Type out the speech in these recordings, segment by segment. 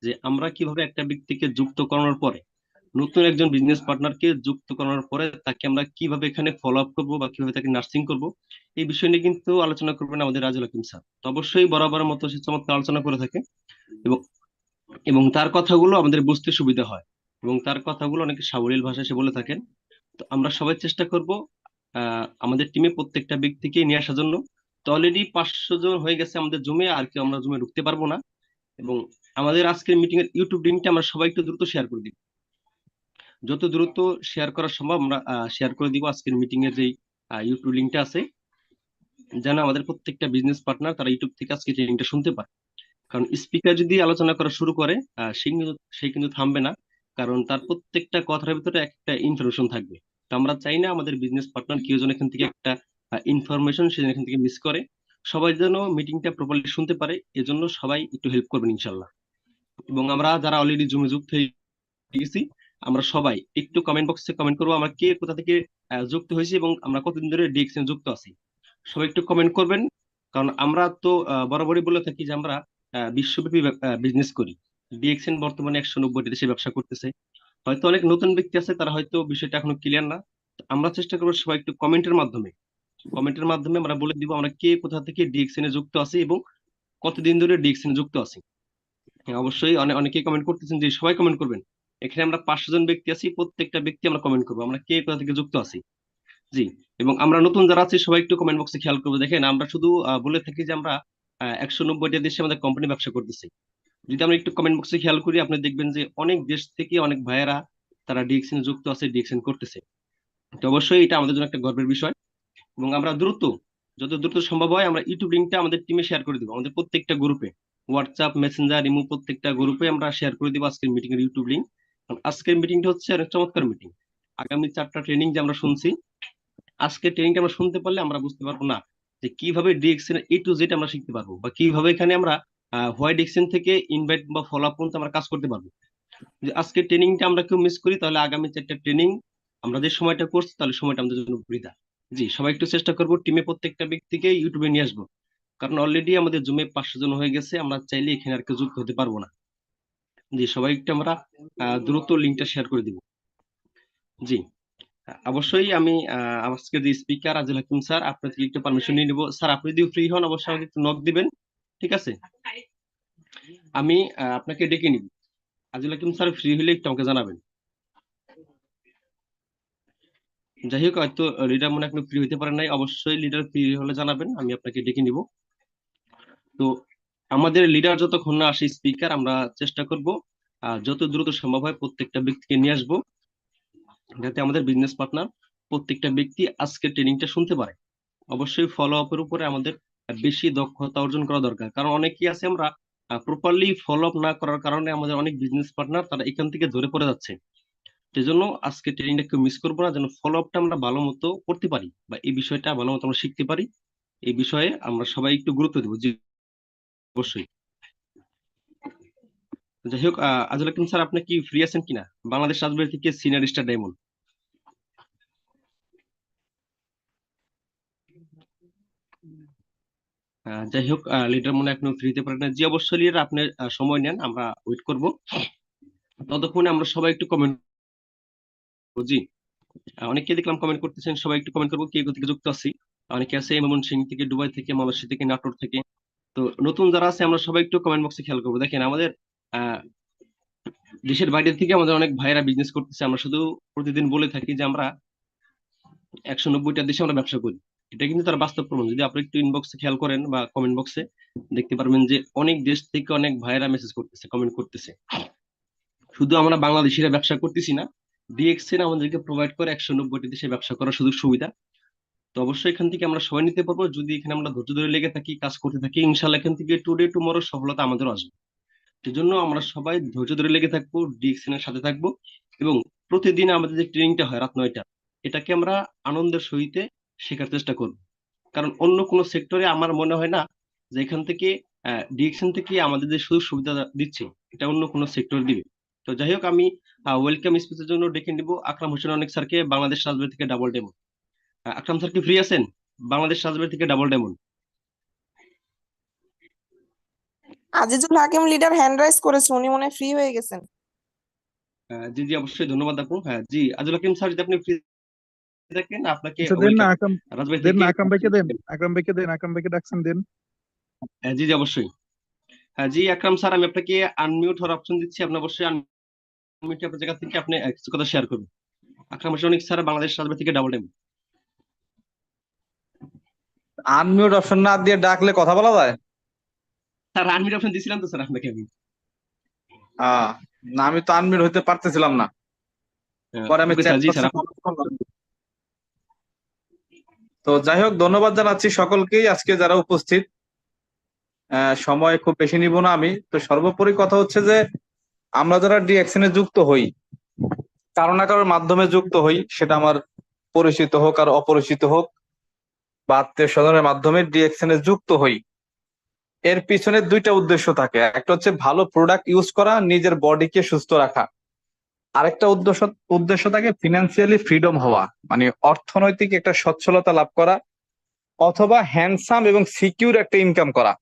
যে আমরা কিভাবে একটা ব্যক্তিকে যুক্ত করানোর পরে, নতুন একজন বিজনেস পার্টনারকে যুক্ত করানোর পরে তাকে আমরা কিভাবে এখানে ফলো আপ করবো বা কিভাবে তাকে নার্সিং করব, এই বিষয় নিয়ে কিন্তু আলোচনা করবেন আমাদের রাজুল হাকিম স্যার। তো অবশ্যই বরাবরের মতো সে চমৎকার আলোচনা করে থাকে, এবং এবং তার কথাগুলো আমাদের বুঝতে সুবিধা হয়, এবং তার কথাগুলো অনেক সাবলীল ভাষায় সে বলে থাকেন। তো আমরা সবাই চেষ্টা করব আমাদের টিমে প্রত্যেকটা ব্যক্তিকে নিয়ে আসার জন্য। তো অলরেডি 500 জন হয়ে গেছে আমাদের জমে, আর কেউ আমরা জমে ঢুকতে পারবো না। এবং আমাদের আজকের মিটিং এর ইউটিউব লিঙ্কটা আমরা সবাই একটু দ্রুত শেয়ার করে দিব, যত দ্রুত শেয়ার করা সম্ভব আমরা শেয়ার করে দিব আজকের মিটিং এর যে ইউটিউব লিঙ্কটা আছে, যেন আমাদের প্রত্যেকটা বিজনেস পার্টনার তারা ইউটিউব থেকে আজকে ট্রেনিংটা শুনতে পারে। কারণ স্পিকার যদি আলোচনা করা শুরু করে সে কিন্তু থামবে না, কারণ তার প্রত্যেকটা কথার ভিতরে একটা ইনফরমেশন থাকবে। তো আমরা চাই না আমাদের বিজনেস পার্টনার কেউ যেন এখান থেকে একটা ইনফরমেশন সে যেন এখান থেকে মিস করে। সবাই যেন মিটিংটা প্রপারলি শুনতে পারে, এজন্য সবাই একটু হেল্প করবেন ইনশাল্লাহ। এবং আমরা যারা অলরেডি জমে যুক্ত হয়ে গেছি, আমরা সবাই একটু কমেন্ট বক্সে কমেন্ট করবো আমরা কে কোথা থেকে যুক্ত হয়েছি এবং আমরা কতদিন ধরে ডিএক্সএন যুক্ত আছি। সবাই একটু কমেন্ট করবেন, কারণ আমরা তো বরাবরই বলে থাকি যে আমরা বিশ্বব্যাপী বিজনেস করি। ডিএক্সএন বর্তমানে 190টি দেশে ব্যবসা করতেছে। হয়তো অনেক নতুন ব্যক্তি আছে, তারা হয়তো বিষয়টা এখনো ক্লিয়ার না। তো আমরা চেষ্টা করবো সবাই একটু কমেন্টের মাধ্যমে আমরা বলে দিব আমরা কে কোথা থেকে ডিএক্সএন এ যুক্ত আছি এবং কতদিন ধরে ডিএক্সএন এ যুক্ত আছি। হ্যাঁ, অবশ্যই অনেকেই কমেন্ট করতেছেন যে সবাই কমেন্ট করবেন। এখানে আমরা 500 জন ব্যক্তি আছি, প্রত্যেকটা ব্যক্তি আমরা কমেন্ট করবো আমরা কে কোথা থেকে যুক্ত আছি। জি। এবং আমরা নতুন যারা আছি সবাই একটু কমেন্ট বক্সে খেয়াল করবো। দেখেন আমরা শুধু বলে থাকি যে আমরা 190টা দেশে আমাদের কোম্পানি ব্যবসা করতেছি। যদি আমরা একটু কমেন্ট বক্সে খেয়াল করি, আপনি দেখবেন যে অনেক দেশ থেকে অনেক ভাইয়েরা তারা ডিএক্সএন যুক্ত আছে, ডিএক্সএন করতেছে। তো অবশ্যই এটা আমাদের জন্য একটা গর্বের বিষয়। এবং আমরা যত দ্রুত সম্ভব হয় আমরা ইউটিউব লিঙ্কটা আমাদের টিমে শেয়ার করে দিব, আমাদের প্রত্যেকটা গ্রুপে, হোয়াটসঅ্যাপ, মেসেঞ্জার, ইমো, প্রত্যেকটা গ্রুপে আমরা শেয়ার করে দিব আজকের মিটিং এর ইউটিউব লিঙ্ক। আজকের মিটিংটা হচ্ছে অনেক চমৎকার মিটিং। আগামী 4টা ট্রেনিং যে আমরা শুনছি, আজকে ট্রেনিংটা আমরা শুনতে পারলে আমরা বুঝতে পারবো না যে কিভাবে ডিএক্সএন এ টু জেড আমরা শিখতে পারবো, বা কিভাবে এখানে আমরা হোয়াই ডিএক্সএন থেকে ইনভাইট বা ফলো আপ পর্যন্ত আমরা কাজ করতে পারবো। যে আজকে ট্রেনিংটা আমরা কেউ মিস করি, তাহলে আগামী 4টা ট্রেনিং আমরা যে সময়টা করছি তাহলে সময়টা আমাদের জন্য বৃথা। জি, সবাই একটু চেষ্টা করবো টিমে প্রত্যেকটা ব্যক্তিকে ইউটিউবে নিয়ে আসবো, কারণ অলরেডি আমাদের জমে 500 জন হয়ে গেছে, আমরা চাইলে এখানে আর কেউ যুক্ত হতে পারবো না। জি, সবাই একটু আমরা দ্রুত লিঙ্কটা শেয়ার করে দিব। জি। অবশ্যই আমি আজকে যে স্পিকার আজুল হাকিম স্যার, আপনার থেকে একটু পারমিশন নিয়ে নিবো। স্যার আপনি যদি ফ্রি হন অবশ্যই আমাকে একটু নক দিবেন, ঠিক আছে? আমি আপনাকে ডেকে নিব। আজুল হাকিম স্যার ফ্রি হলে একটু আমাকে জানাবেন। যাই হোক, হয়তো লিডার মনে হয় এখনো ফ্রি হতে পারেন নাই, অবশ্যই লিডার ফ্রি হলে জানাবেন, আমি আপনাকে ডেকে নিব। তো আমাদের লিডার যতক্ষণ না আসে স্পিকার, আমরা চেষ্টা করব যত দ্রুত সম্ভব হয় প্রত্যেকটা ব্যক্তিকে নিয়ে আসবো, যাতে আমাদের বিজনেস পার্টনার প্রত্যেকটা ব্যক্তি আজকে ট্রেনিংটা শুনতে পারে। অবশ্যই ফলো আপের উপরে আমাদের বেশি দক্ষতা অর্জন করা দরকার, কারণ অনেকেই আছে আমরা প্রপারলি ফলো আপ না করার কারণে আমাদের অনেক বিজনেস পার্টনার তারা এখান থেকে ধরে পড়ে যাচ্ছে। সেজন্য আজকে ট্রেনিংটা কেউ মিস করবো না, যেন ফলো আপটা আমরা ভালো মতো করতে পারি বা এই বিষয়টা ভালো মতো আমরা শিখতে পারি। এই বিষয়ে আমরা সবাই একটু গুরুত্ব দেবো। জি, অবশ্যই। যাই হোক, আজল হাকিম স্যার আপনি কি ফ্রি আছেন কিনা? বাংলাদেশ রাজবাড়ি থেকে সিনিয়র স্টার ডায়মন্ড। যাই হোক, লিডার মনে হয় এখনো ফ্রি হতে পারে না। জি, অবশ্যই লিডার আপনি সময় নেন, আমরা ওয়েট করব। ততক্ষণে আমরা সবাই একটু কমেন্ট। জি। অনেকে দেখলাম কমেন্ট করতেছেন, সবাই একটু কমেন্ট করবো কে কোথা থেকে যুক্ত আছি। অনেকে আছে ময়মনসিংহ থেকে, দুবাই থেকে, মালয়েশিয়া থেকে, নাটোর থেকে। তো নতুন যারা আছে আমরা সবাই একটু কমেন্ট বক্সে খেয়াল করবো। দেখেন আমাদের আহ দেশের বাইরে থেকে আমাদের অনেক ভাইয়েরা বিজনেস করতেছে। আমরা শুধু প্রতিদিন বলে থাকি যে আমরা 190টা দেশে আমরা ব্যবসা করি, এটা কিন্তু তার বাস্তব প্রমাণ। যদি আপনি একটু ইনবক্সে খেয়াল করেন বা কমেন্ট বক্সে দেখতে পারবেন যে অনেক দেশ থেকে অনেক ভাইয়েরা মেসেজ করতেছে, কমেন্ট করতেছে। শুধু আমরা বাংলাদেশিরা ব্যবসা করতেছি না, ডিএক্সএন আমাদেরকে প্রোভাইড করে 190টি দেশে ব্যবসা করার সুযোগ সুবিধা। তো অবশ্যই এখান থেকে আমরা সবাই নিতে পারবো, যদি এখানে আমরা ধৈর্য ধরে লেগে থাকি, কাজ করতে থাকি, ইনশাল্লাহ এখান থেকে টুডে টুমরো সফলতা আমাদেরও আসবে। সেজন্য আমরা সবাই ধৈর্য ধরে লেগে থাকবো, ডিএক্সএন এর সাথে থাকবো, এবং প্রতিদিন আমাদের যে ট্রেনিংটা হয় রাত 9টা, এটাকে আমরা আনন্দের সহিতে শেখার চেষ্টা করব। কারণ অন্য কোনো সেক্টরে আমার মনে হয় না যে এখান থেকে ডিএক্সএন থেকে আমাদের যে সুযোগ সুবিধা দিচ্ছে এটা অন্য কোনো সেক্টর দিবে। তো যাই হোক, আমি ওয়েলকাম স্পিচের জন্য ডেকে নিব আকরাম হোসেন অনেক স্যারকে, বাংলাদেশ রাজবাড়ি থেকে ডাবল ডেমন। আকরাম স্যার কি ফ্রি আছেন? বাংলাদেশ রাজবাড়ি থেকে ডাবল ডেমন। আজিজুল হাকিম লিডার হ্যান্ড রাইজ করেছে, উনি মনে ফ্রি হয়ে গেছেন। জি জি, অবশ্যই, ধন্যবাদ আপু। হ্যাঁ জি, আজুল হাকিম স্যার, যদি আপনি ফ্রি থাকেন, আপনাকে আচ্ছা, দেন না ওয়েলকাম আকরাম, রাজবাড়ি দেন থেকে। না আকরাম ভাইকে দেন, আকরাম ভাইকে দেন, আকরাম ভাইকে ডাকছেন, দেন। জি জি, অবশ্যই। হ্যাঁ জি, আকরাম স্যার, আমি আপনাকে আনমিউট হওয়ার অপশন দিচ্ছি, আপনি অবশ্যই আনমিউট আপনার জায়গা থেকে আপনি কিছু কথা শেয়ার করবেন। আকরাম হোসেন অনিক স্যার, বাংলাদেশ রাজবাড়ি থেকে ডাবল টাইম। আনমিউট অপশন না দিয়ে ডাকলে কথা বলা যায়? স্যার আনমিউট অপশন দিয়েছিলাম তো স্যার আপনাকে আমি। আহ না, আমি তো আনমিউট হইতে পারতেছিলাম না, পরে আমি ওকে চ্যাট স্যার, জি স্যার বক্সে কমেন্ট করলাম। তো যাই হোক, ধন্যবাদ জানাচ্ছি সকলকেই আজকে যারা উপস্থিত। সময় খুব বেশি নিব না আমি। তো সর্বোপরি কথা হচ্ছে যে আমরা যারা ডিএকশনে যুক্ত হই, কারো না কারোর মাধ্যমে যুক্ত হই, সেটা আমার পরিচিত হোক আর অপরিচিত হোক, বা আত্মীয় স্বজনের মাধ্যমে ডিএকশনে যুক্ত হই, এর পিছনে দুইটা উদ্দেশ্য থাকে। একটা হচ্ছে ভালো প্রোডাক্ট ইউজ করা, নিজের বডিকে সুস্থ রাখা। আরেকটা উদ্দেশ্য উদ্দেশ্য থাকে ফিনান্সিয়ালি ফ্রিডম হওয়া, মানে অর্থনৈতিক একটা সচ্ছলতা লাভ করা, অথবা হ্যান্ডসাম এবং সিকিউর একটা ইনকাম করা।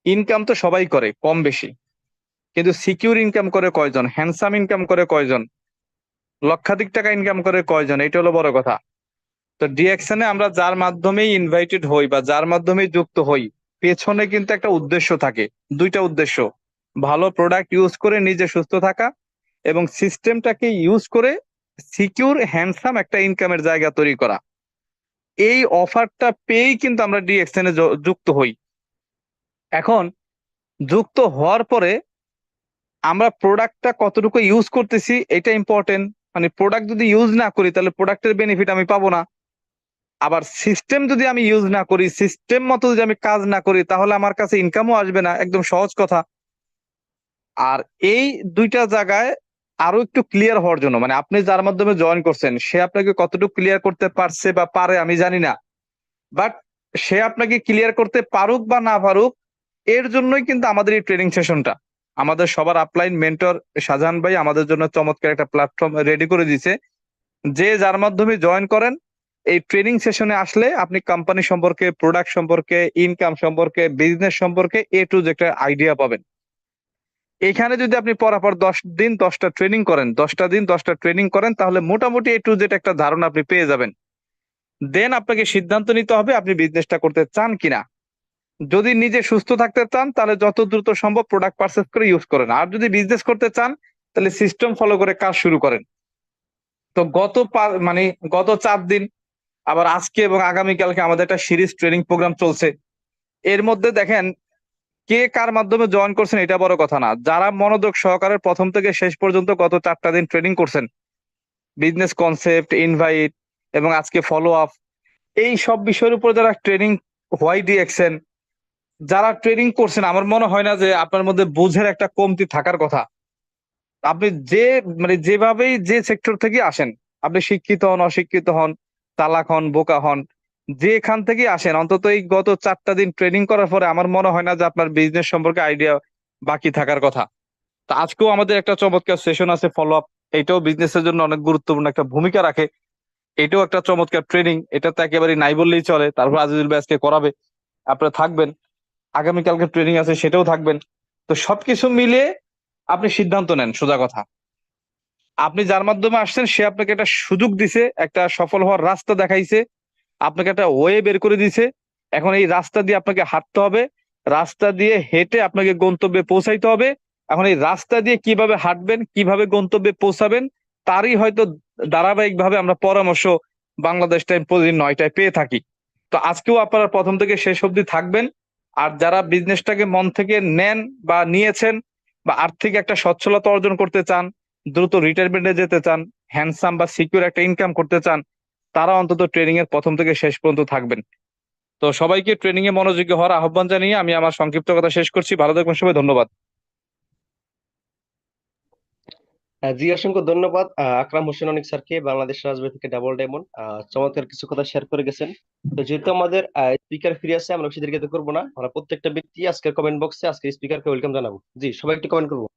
ইনকাম তো সবাই করে কম বেশি, কিন্তু সিকিউর ইনকাম করে কয়জন, হ্যান্ডসাম ইনকাম করে কয়জন, লক্ষাধিক টাকা ইনকাম করে কয়জন, এটা হলো বড় কথা। তো ডিএকশনে আমরা যার মাধ্যমেই ইনভাইটেড হই বা যার মাধ্যমেই যুক্ত হই, পেছনে কিন্তু একটা উদ্দেশ্য থাকে। দুইটা উদ্দেশ্য: ভালো প্রোডাক্ট ইউজ করে নিজে সুস্থ থাকা, এবং সিস্টেমটাকে ইউজ করে সিকিউর হ্যান্ডসাম একটা ইনকামের জায়গা তৈরি করা। এই অফারটা পেয়েই কিন্তু আমরা ডিএকশনে যুক্ত হই। এখন যুক্ত হওয়ার পরে আমরা প্রোডাক্টটা কতটুকু ইউজ করতেছি এটা ইম্পর্টেন্ট। মানে প্রোডাক্ট যদি ইউজ না করি তাহলে প্রোডাক্টের বেনিফিট আমি পাবো না। আবার সিস্টেম যদি আমি ইউজ না করি, সিস্টেম মতো যদি আমি কাজ না করি, তাহলে আমার কাছে ইনকামও আসবে না। একদম সহজ কথা। আর এই দুইটা জায়গায় আরো একটু ক্লিয়ার হওয়ার জন্য, মানে আপনি যার মাধ্যমে জয়েন করছেন সে আপনাকে কতটুকু ক্লিয়ার করতে পারছে বা পারে আমি জানি না, বাট সে আপনাকে ক্লিয়ার করতে পারুক বা না পারুক, এর জন্যই কিন্তু আমাদের এই ট্রেনিং সেশনটা। আমাদের সবার আপলাইন মেন্টর শাহজাহান ভাই আমাদের জন্য চমৎকার একটা প্ল্যাটফর্ম রেডি করে দিয়েছে। যে যার মাধ্যমে জয়েন করেন, এই ট্রেনিং সেশনে আসলে আপনি কোম্পানি সম্পর্কে, প্রোডাক্ট সম্পর্কে, ইনকাম সম্পর্কে, বিজনেস সম্পর্কে টু একটা আইডিয়া পাবেন। এখানে যদি আপনি পরাপর 10 দিন 10টা ট্রেনিং করেন, 10টা দিন 10টা ট্রেনিং করেন, তাহলে মোটামুটি একটা ধারণা আপনি পেয়ে যাবেন। দেন আপনাকে সিদ্ধান্ত নিতে হবে আপনি বিজনেসটা করতে চান কিনা। যদি নিজে সুস্থ থাকতে চান তাহলে যত দ্রুত সম্ভব প্রোডাক্ট পারচেস করে ইউজ করেন, আর যদি বিজনেস করতে চান তাহলে সিস্টেম ফলো করে কাজ শুরু করেন। তো মানে গত 4 দিন, আবার আজকে এবং আগামীকালকে আমাদের একটা সিরিজ ট্রেনিং প্রোগ্রাম চলছে। এর মধ্যে দেখেন, কে কার মাধ্যমে জয়েন করছেন এটা বড় কথা না, যারা মনোযোগ সহকারে প্রথম থেকে শেষ পর্যন্ত গত 4টা দিন ট্রেনিং করছেন, বিজনেস কনসেপ্ট, ইনভাইট এবং আজকে ফলো আপ, এই সব বিষয়ের উপর যারা ট্রেনিং, হোয়াই ডিএকশন, যারা ট্রেনিং করছেন, আমার মনে হয় না যে আপনার মধ্যে বুঝের একটা কমতি থাকার কথা। আপনি যে মানে যেভাবেই যে সেক্টর থেকে আসেন, আপনি শিক্ষিত হন, অশিক্ষিত হন, চালাক হন, বোকা হন, যেখান থেকে আসেন, অন্তত এই গত 4টা দিন ট্রেনিং করার পরে আমার মনে হয় না যে আপনার বিজনেস সম্পর্কে আইডিয়া বাকি থাকার কথা। তা আজকেও আমাদের একটা চমৎকার সেশন আছে ফলো আপ, এটাও বিজনেসের জন্য অনেক গুরুত্বপূর্ণ একটা ভূমিকা রাখে। এটাও একটা চমৎকার ট্রেনিং, এটা তো একেবারে নাই বললেই চলে। তারপর আজিজুল ভাই আজকে করাবে, আপনারা থাকবেন। আগামীকালকে ট্রেনিং আছে, সেটাও থাকবেন। তো সবকিছু মিলিয়ে আপনি সিদ্ধান্ত নেন। সোজা কথা, আপনি যার মাধ্যমে আসছেন সে আপনাকে একটা সুযোগ দিছে, একটা সফল হওয়ার রাস্তা দেখাইছে, আপনাকে একটা ওয়ে বের করে দিছে। এখন এই রাস্তা দিয়ে আপনাকে হাঁটতে হবে, রাস্তা দিয়ে হেঁটে আপনাকে গন্তব্যে পৌঁছাইতে হবে। এখন এই রাস্তা দিয়ে কিভাবে হাঁটবেন, কিভাবে গন্তব্যে পৌঁছাবেন, তারই হয়তো ধারাবাহিক ভাবে আমরা পরামর্শ বাংলাদেশ টাইম প্রতিদিন 9টায় পেয়ে থাকি। তো আজকেও আপনারা প্রথম থেকে শেষ অবধি থাকবেন। আর যারা বিজনেসটাকে মন থেকে নেন বা নিয়েছেন, বা আর্থিক একটা সচ্ছলতা অর্জন করতে চান, দ্রুত রিটায়ারমেন্টে যেতে চান, হ্যান্ডসাম বা সিকিউর একটা ইনকাম করতে চান, তারা অন্তত ট্রেনিং এর প্রথম থেকে শেষ পর্যন্ত থাকবেন। তো সবাইকে ট্রেনিং এ মনোযোগী হওয়ার আহ্বান জানিয়ে আমি আমার সংক্ষিপ্ত কথা শেষ করছি। ভালো থাকবেন সবাই, ধন্যবাদ। জি, অসংখ্য ধন্যবাদ আকরাম হোসেন অনিক স্যারকে, বাংলাদেশ রাজবাড়ি থেকে ডাবল ডায়মন্ড। চমৎকার কিছু কথা শেয়ার করে গেছেন। তো যেহেতু আমাদের স্পিকার ফ্রি আছে, আমরা বেশি দীর্ঘায়িত করবো না, আমরা প্রত্যেকটা ব্যক্তি আজকের কমেন্ট বক্সে আজকে স্পিকারকে ওয়েলকাম জানাবো। জি, সবাই একটু কমেন্ট করবো।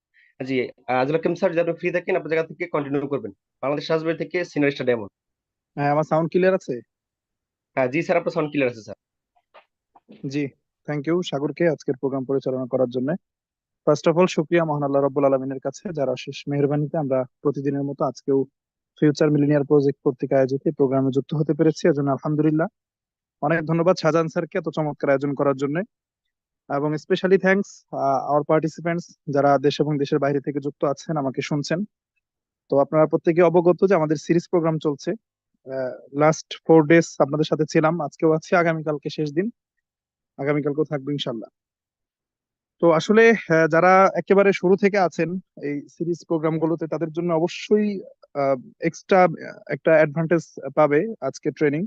জি, আজল হাকিম স্যার, যদি আপনি ফ্রি থাকেন আপনার জায়গা থেকে কন্টিনিউ করবেন। বাংলাদেশ রাজবাড়ি থেকে সিনিয়র স্টার ডায়মন্ড। হ্যাঁ, আমার সাউন্ড ক্লিয়ার আছে? জি স্যার, আপনার সাউন্ড ক্লিয়ার আছে স্যার। জি, থ্যাংক ইউ সাগরকে আজকের প্রোগ্রাম পরিচালনা করার জন্য। ফার্স্ট অফ অল শুকরিয়া মহান আল্লাহ রাব্বুল আলামিনের কাছে, যার অশেষ মেহেরবানিতে আমরা প্রতিদিনের মতো আজকেও ফিউচার মিলিনিয়ার প্রজেক্ট কর্তৃক আয়োজিত এই প্রোগ্রামে যুক্ত হতে পেরেছি, এজন্য আলহামদুলিল্লাহ। অনেক ধন্যবাদ শাহজাহান স্যারকে এত চমৎকার আয়োজন করার জন্য, এবং স্পেশালি থ্যাঙ্কস আওয়ার পার্টিসিপেন্টস যারা দেশ এবং দেশের বাইরে থেকে যুক্ত আছেন, আমাকে শুনছেন। তো আপনারা প্রত্যেকে অবগত যে আমাদের সিরিজ প্রোগ্রাম চলছে। লাস্ট 4 ডেজ আপনাদের সাথে ছিলাম, আজকেও আছি, আগামীকালকে শেষ দিন, আগামীকালকেও থাকবো ইনশাল্লাহ। তো আসলে যারা একেবারে শুরু থেকে আছেন এই সিরিজ প্রোগ্রামগুলোতে, তাদের জন্য অবশ্যই এক্সট্রা একটা অ্যাডভান্টেজ পাবে আজকে ট্রেনিং।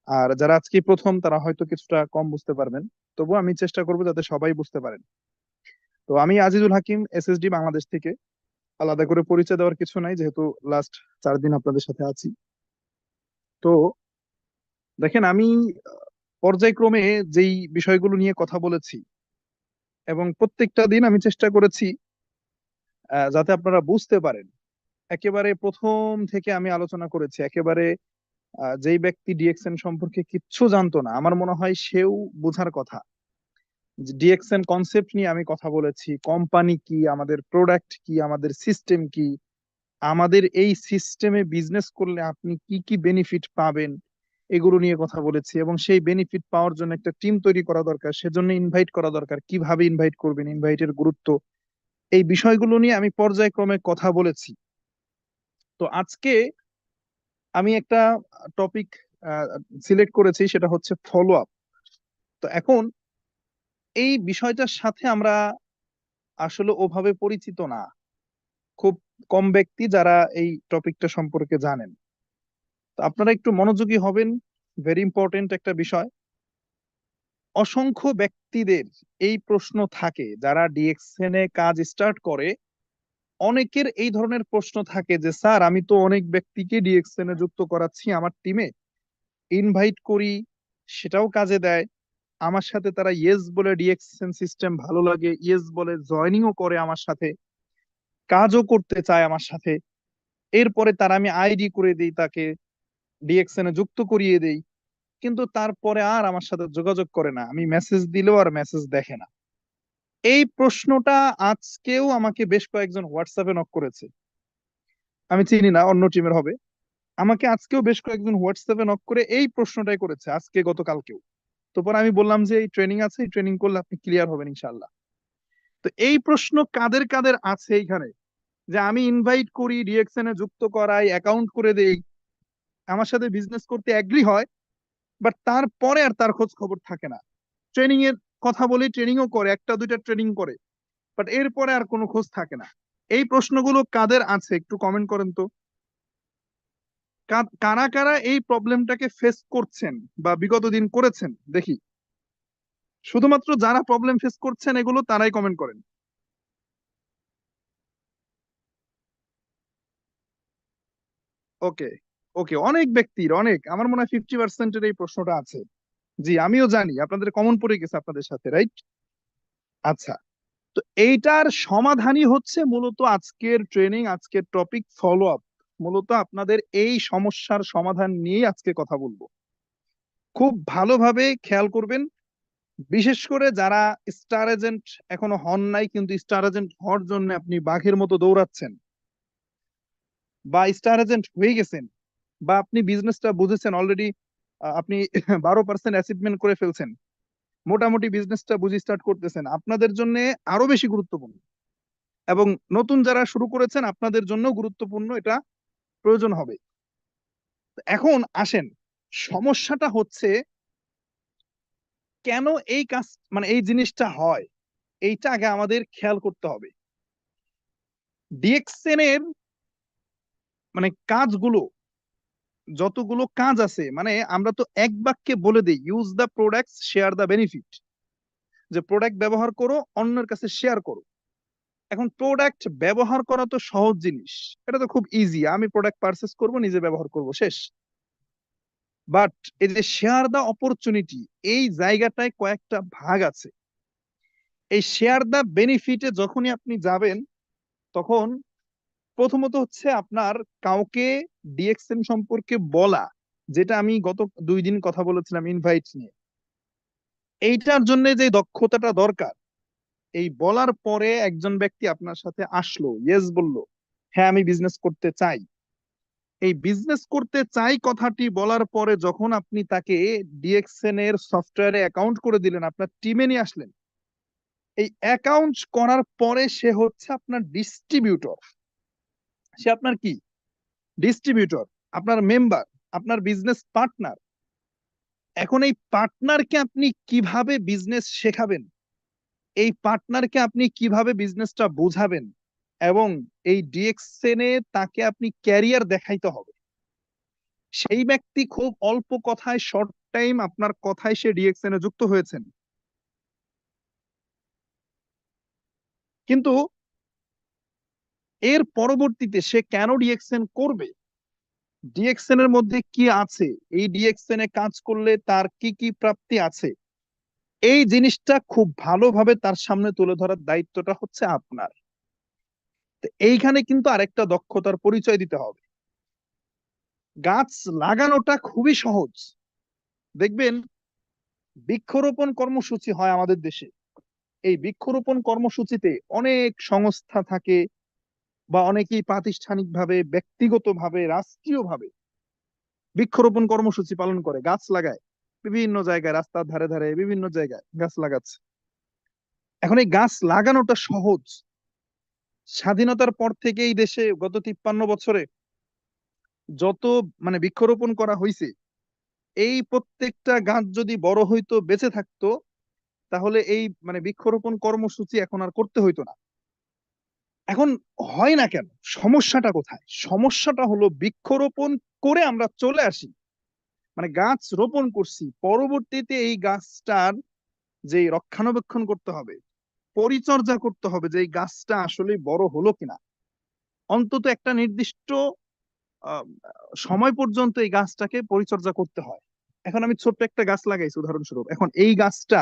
আর যারা আজকে প্রথম, তারা হয়তো কিছুটা কম বুঝতে পারবেন, তবু আমি চেষ্টা করবো যাতে সবাই বুঝতে পারেন। তো আমি আজিজুল হাকিম, এসএসডি বাংলাদেশ থেকে। আলাদা করে পরিচয় দেওয়ার কিছু নাই, যেহেতু লাস্ট 4 দিন আপনাদের সাথে আছি। তো দেখেন, আমি পর্যায়ক্রমে যেই বিষয়গুলো নিয়ে কথা বলেছি, এবং প্রত্যেকটা দিন আমি চেষ্টা করেছি যাতে আপনারা বুঝতে পারেন। একেবারে প্রথম থেকে আমি আলোচনা করেছি, একেবারে যেই ব্যক্তি ডিএক্সএন সম্পর্কে কিচ্ছু জানতো না, আমার মনে হয় সেও বোঝার কথা। ডিএক্সএন কনসেপ্ট নিয়ে আমি কথা বলেছি, কোম্পানি কি, আমাদের প্রোডাক্ট কি, আমাদের সিস্টেম কি, আমাদের এই সিস্টেমে বিজনেস করলে আপনি কি কি বেনিফিট পাবেন, এগুলো নিয়ে কথা বলেছি। এবং সেই বেনিফিট পাওয়ার জন্য একটা টিম তৈরি করা দরকার, সেজন্য ইনভাইট করা দরকার, কিভাবে ইনভাইট করবেন, ইনভাইটের গুরুত্ব, এই বিষয়গুলো নিয়ে আমি পর্যায়ক্রমে কথা বলেছি। তো আজকে আমি একটা টপিক সিলেক্ট করেছি, সেটা হচ্ছে ফলো আপ। তো এখন এই বিষয়টার সাথে আমরা আসলে ওভাবে পরিচিত না, খুব কম ব্যক্তি যারা এই টপিকটা সম্পর্কে জানেন। তো আপনারা একটু মনোযোগী হবেন, ভেরি ইম্পর্টেন্ট একটা বিষয়। অসংখ্য ব্যক্তিদের এই প্রশ্ন থাকে যারা ডিএক্সএন এ কাজ স্টার্ট করে, অনেকের এই ধরনের প্রশ্ন থাকে যে স্যার, আমি তো অনেক ব্যক্তিকে ডিএক্সএন এ যুক্ত করাচ্ছি আমার টিমে, ইনভাইট করি, সেটাও কাজে দেয়, আমার সাথে তারা ইয়েস বলে, ডিএক্সএন সিস্টেম ভালো লাগে ইয়েস বলে, জয়নিংও করে আমার সাথে, কাজও করতে চায় আমার সাথে। এরপরে তারা আমি আইডি করে দিই, তাকে ডিএক্সএন এ যুক্ত করিয়ে দেই, কিন্তু তারপরে আর আমার সাথে যোগাযোগ করে না, আমি মেসেজ দিলেও আর মেসেজ দেখে না। এই প্রশ্নটা আজকেও আমাকে বেশ কয়েকজন হোয়াটসঅ্যাপে নক করেছে, আমি চিনি না, অন্য টিমের হবে। আমাকে আজকেও বেশ কয়েকজন হোয়াটসঅ্যাপে নক করে এই প্রশ্নটাই করেছে, আজকে গতকালকেও। তো পরে আমি বললাম যে এই ট্রেনিং আছে, এই ট্রেনিং করলে আপনি ক্লিয়ার হবেন ইনশাল্লাহ। তো এই প্রশ্ন কাদের কাদের আছে এইখানে, যে আমি ইনভাইট করি, ডিএক্সএন এ যুক্ত করাই, অ্যাকাউন্ট করে দেই, আমার সাথে বিজনেস করতে এগ্রি হয়, বাট তারপরে আর তার খোঁজ খবর থাকে না। ট্রেনিং এর কথা বলি, ট্রেনিংও করে, একটা দুইটা ট্রেনিং করে, বাট এরপরে আর কোনো খোঁজ থাকে না। এই প্রশ্নগুলো কাদের আছে একটু কমেন্ট করেন তো। কারা কারা এই প্রবলেমটাকে ফেস করছেন বা বিগত দিন করেছেন দেখি। শুধুমাত্র যারা প্রবলেম ফেস করছেন এগুলো, তারাই কমেন্ট করেন। ওকে, ওকে, অনেক ব্যক্তির, অনেক, আমার মনে হয় 50%-এর এই প্রশ্নটা আছে। জি, আমিও জানি আপনাদের কমন পড়ে গেছে আপনাদের সাথে, রাইট? আচ্ছা, তো এইটার সমাধানই হচ্ছে মূলত আজকের ট্রেনিং, আজকের টপিক ফলো আপ। মূলত আপনাদের এই সমস্যার সমাধান নিয়েই আজকে কথা বলবো। খুব ভালোভাবে খেয়াল করবেন, বিশেষ করে যারা স্টার এজেন্ট এখনো হন নাই, কিন্তু স্টার এজেন্ট হওয়ার জন্য আপনি বাঘের মতো দৌড়াচ্ছেন, বা স্টার এজেন্ট হয়ে গেছেন, বা আপনি বিজনেসটা বুঝেছেন অলরেডি, আপনি 12% অ্যাচিভমেন্ট করে ফেলছেন, মোটামুটি বিজনেসটা বুঝে স্টার্ট করতেছেন, আপনাদের জন্য আরো বেশি গুরুত্বপূর্ণ। এবং নতুন যারা শুরু করেছেন, আপনাদের জন্য গুরুত্বপূর্ণ, এটা প্রয়োজন হবে। এখন আসেন, সমস্যাটা হচ্ছে কেন এই কাজ, মানে এই জিনিসটা হয়, এইটা আগে আমাদের খেয়াল করতে হবে। ডিএক্সএন এর মানে কাজগুলো, যতগুলো কাজ আছে, মানে আমরা তো এক বাক্যে বলে দিই, use the products share the benefit, যে প্রোডাক্ট ব্যবহার করো, অন্যের কাছে শেয়ার করো। এখন প্রোডাক্ট ব্যবহার করা তো সহজ জিনিস, এটা তো খুব ইজি, আমি প্রোডাক্ট পারচেস করব, নিজে ব্যবহার করব, শেষ। বাট এই যে শেয়ার দ্য অপরচুনিটি, এই জায়গাটায় কয়েকটা ভাগ আছে। এই শেয়ার দ্য বেনিফিটে যখনই আপনি যাবেন, তখন প্রথমত হচ্ছে আপনার কাউকে ডিএক্সএন সম্পর্কে বলা, যেটা আমি গত 2 দিন কথা বলেছিলাম ইনভাইট নিয়ে। এইটার জন্য যে দক্ষতাটা দরকার, এই বলার পরে একজন ব্যক্তি আপনার সাথে আসলো, ইয়েস বললো, হ্যাঁ আমি বিজনেস করতে চাই, এই বিজনেস করতে চাই কথাটি বলার পরে যখন আপনি তাকে ডিএক্সএন এর সফটওয়্যারে অ্যাকাউন্ট করে দিলেন, আপনার টিমে নিয়ে আসলেন, এই অ্যাকাউন্ট করার পরে সে হচ্ছে আপনার ডিস্ট্রিবিউটর। সে আপনার কি? ডিস্ট্রিবিউটর, আপনার মেম্বার, আপনার বিজনেস পার্টনার। এখন এই পার্টনারকে আপনি কিভাবে বিজনেস শেখাবেন, এই পার্টনারকে আপনি কিভাবে বিজনেসটা বোঝাবেন, এবং এই ডিএক্সএন এ তাকে আপনি ক্যারিয়ার দেখাইতে হবে। সেই ব্যক্তি খুব অল্প কথায়, শর্ট টাইম আপনার কথায় সে ডিএক্সএন এ যুক্ত হয়েছেন, কিন্তু এর পরবর্তীতে সে কেন ডিএক্সএন করবে, ডিএক্সএন এর মধ্যে কি আছে, এই ডিএক্সএন এ কাজ করলে তার কি কি প্রাপ্তি আছে, এই জিনিসটা খুব ভালোভাবে তার সামনে তুলে ধরার দায়িত্বটা হচ্ছে আপনার। তো এইখানে কিন্তু আরেকটা দক্ষতার পরিচয় দিতে হবে। গাছ লাগানোটা খুবই সহজ। দেখবেন বৃক্ষরোপণ কর্মসূচি হয় আমাদের দেশে, এই বৃক্ষরোপণ কর্মসূচিতে অনেক সংস্থা থাকে, বা অনেকেই প্রাতিষ্ঠানিকভাবে, ব্যক্তিগতভাবে, রাষ্ট্রীয়ভাবে বৃক্ষরোপণ কর্মসূচি পালন করে, গাছ লাগায় বিভিন্ন জায়গায়, রাস্তার ধারে ধারে বিভিন্ন জায়গায় গাছ লাগাচ্ছে। এখন এই গাছ লাগানোটা সহজ। স্বাধীনতার পর থেকে এই দেশে গত 53 বছরে যত বৃক্ষরোপণ করা হয়েছে, এই প্রত্যেকটা গাছ যদি বড় হইতো, বেঁচে থাকতো, তাহলে এই বৃক্ষরোপণ কর্মসূচি এখন আর করতে হইতো না। এখন হয় না কেন? সমস্যাটা কোথায়? সমস্যাটা হলো বৃক্ষরোপণ করে আমরা চলে আসি, গাছ রোপণ করছি, পরবর্তীতে এই গাছটার যে রক্ষণাবেক্ষণ করতে হবে, পরিচর্যা করতে হবে, যে এই গাছটা আসলে বড় হলো কিনা, অন্তত একটা নির্দিষ্ট আহ, সময় পর্যন্ত এই গাছটাকে পরিচর্যা করতে হয়। এখন আমি ছোট্ট একটা গাছ লাগাইছি উদাহরণস্বরূপ, এখন এই গাছটা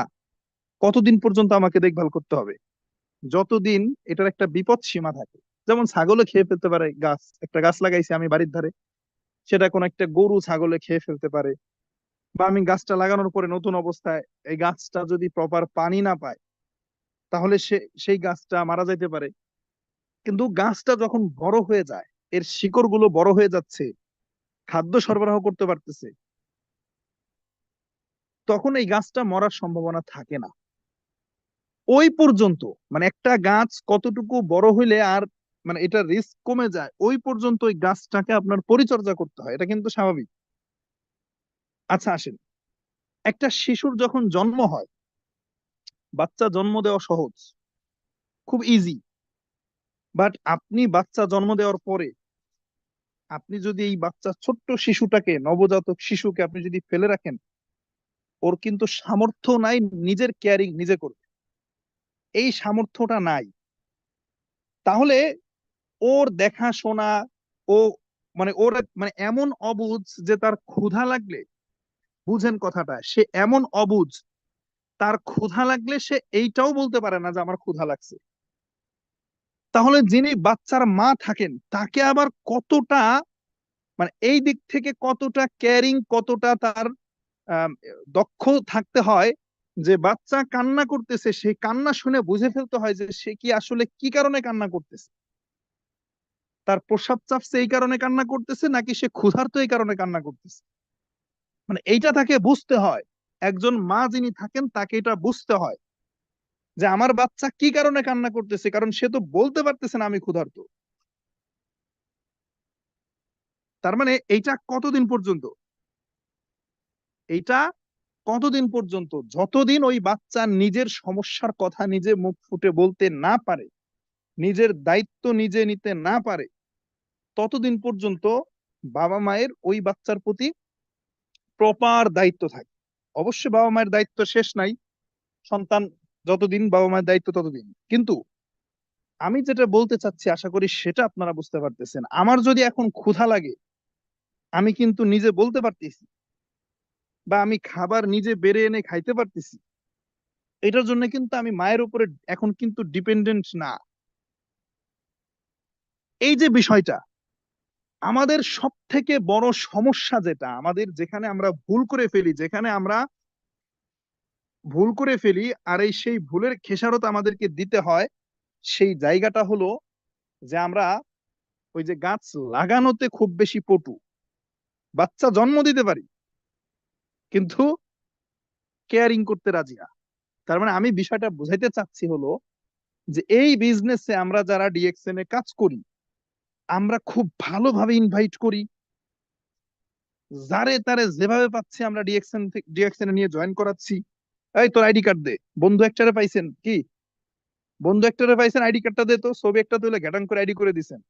কতদিন পর্যন্ত আমাকে দেখভাল করতে হবে? যতদিন এটার একটা বিপদ সীমা থাকে। যেমন ছাগলে খেয়ে ফেলতে পারে গাছ, একটা গাছ লাগাইছি আমি বাড়ির ধারে, সেটা কোন একটা গরু ছাগলে খেয়ে ফেলতে পারে, বা আমি গাছটা লাগানোর পরে নতুন অবস্থায় এই গাছটা যদি প্রপার পানি না পায়, তাহলে সেই গাছটা মারা যাইতে পারে। কিন্তু গাছটা যখন বড় হয়ে যায়, এর শিকড় গুলো বড় হয়ে যাচ্ছে, খাদ্য সরবরাহ করতে পারতেছে, তখন এই গাছটা মরার সম্ভাবনা থাকে না। ওই পর্যন্ত, একটা গাছ কতটুকু বড় হইলে আর এটা রিস্ক কমে যায়, ওই পর্যন্ত ওই গাছটাকে আপনার পরিচর্যা করতে হয়, এটা কিন্তু স্বাভাবিক। আচ্ছা আসেন, একটা শিশুর যখন জন্ম হয়, বাচ্চা জন্ম দেওয়া সহজ, খুব ইজি। বাট আপনি বাচ্চা জন্ম দেওয়ার পরে আপনি যদি এই বাচ্চা ছোট্ট শিশুটাকে, নবজাতক শিশুকে আপনি যদি ফেলে রাখেন, ওর কিন্তু সামর্থ্য নাই নিজের কেয়ারিং নিজে করবে, এই সামর্থ্যটা নাই। তাহলে ওর দেখাশোনা, ও ওর এমন অবুঝ যে তার ক্ষুধা লাগলে, বুঝেন কথাটা, সে এমন অবুঝ, তার ক্ষুধা লাগলে সে এইটাও বলতে পারে না যে আমার ক্ষুধা লাগছে। তাহলে যিনি বাচ্চার মা থাকেন, তাকে আবার কতটা এই দিক থেকে কতটা কেয়ারিং, কতটা তার আহ, দক্ষ থাকতে হয়, যে বাচ্চা কান্না করতেছে, সেই কান্না শুনে বুঝে ফেলতে হয় যে সে কি আসলে কি কারণে কান্না করতেছে, তার প্রস্রাব চাপছে এই কারণে কান্না করতেছে, নাকি সে ক্ষুধার্ত এই কারণে কান্না করতেছে। এইটা তাকে বুঝতে হয়। একজন মা যিনি থাকেন, তাকে এটা বুঝতে হয় যে আমার বাচ্চা কি কারণে কান্না করতেছে, কারণ সে তো বলতে পারতেছে না আমি ক্ষুধার্ত। তার এইটা কতদিন পর্যন্ত? এইটা কতদিন পর্যন্ত? যতদিন ওই বাচ্চা নিজের সমস্যার কথা নিজে মুখ ফুটে বলতে না পারে, নিজের দায়িত্ব নিজে নিতে না পারে, ততদিন পর্যন্ত বাবা মায়ের ওই বাচ্চার প্রতি প্রপার দায়িত্ব থাকে। অবশ্যই বাবা মায়ের দায়িত্ব শেষ নাই, সন্তান যতদিন বাবা মায়ের দায়িত্ব ততদিন। কিন্তু আমি যেটা বলতে চাচ্ছি, আশা করি সেটা আপনারা বুঝতে পারতেছেন। আমার যদি এখন ক্ষুধা লাগে, আমি কিন্তু নিজে বলতে পারতেছি, বা আমি খাবার নিজে বেড়ে এনে খাইতে পারতেছি, এটার জন্য কিন্তু আমি মায়ের উপরে এখন কিন্তু ডিপেন্ডেন্ট না। এই যে বিষয়টা, আমাদের সব থেকে বড় সমস্যা যেটা আমাদের, যেখানে আমরা ভুল করে ফেলি, যেখানে আমরা ভুল করে ফেলি, আর এই সেই ভুলের খেসারত আমাদেরকে দিতে হয়, সেই জায়গাটা হলো যে আমরা ওই যে গাছ লাগানোতে খুব বেশি পটু, বাচ্চা জন্ম দিতে পারি কিন্তু কেয়ারিং করতে রাজি না। তার মানে আমি বিষয়টা বুঝাইতে চাচ্ছি হলো যে এই বিজনেসে আমরা যারা ডিএক্সএন এ কাজ করি, আমরা খুব ভালোভাবে ইনভাইট করি, যারে তারে যেভাবে পাচ্ছি আমরা ডিএক্সএন এ নিয়ে জয়েন করাচ্ছি। এই তোর আইডি কার্ড দে, বন্ধু একটারে পাইছেন কি, বন্ধু একটারে পাইছেন আইডি কার্ডটা দে, তো ছবি একটা তুলে ঘ্যাটাং করে আইডি করে দিছেন।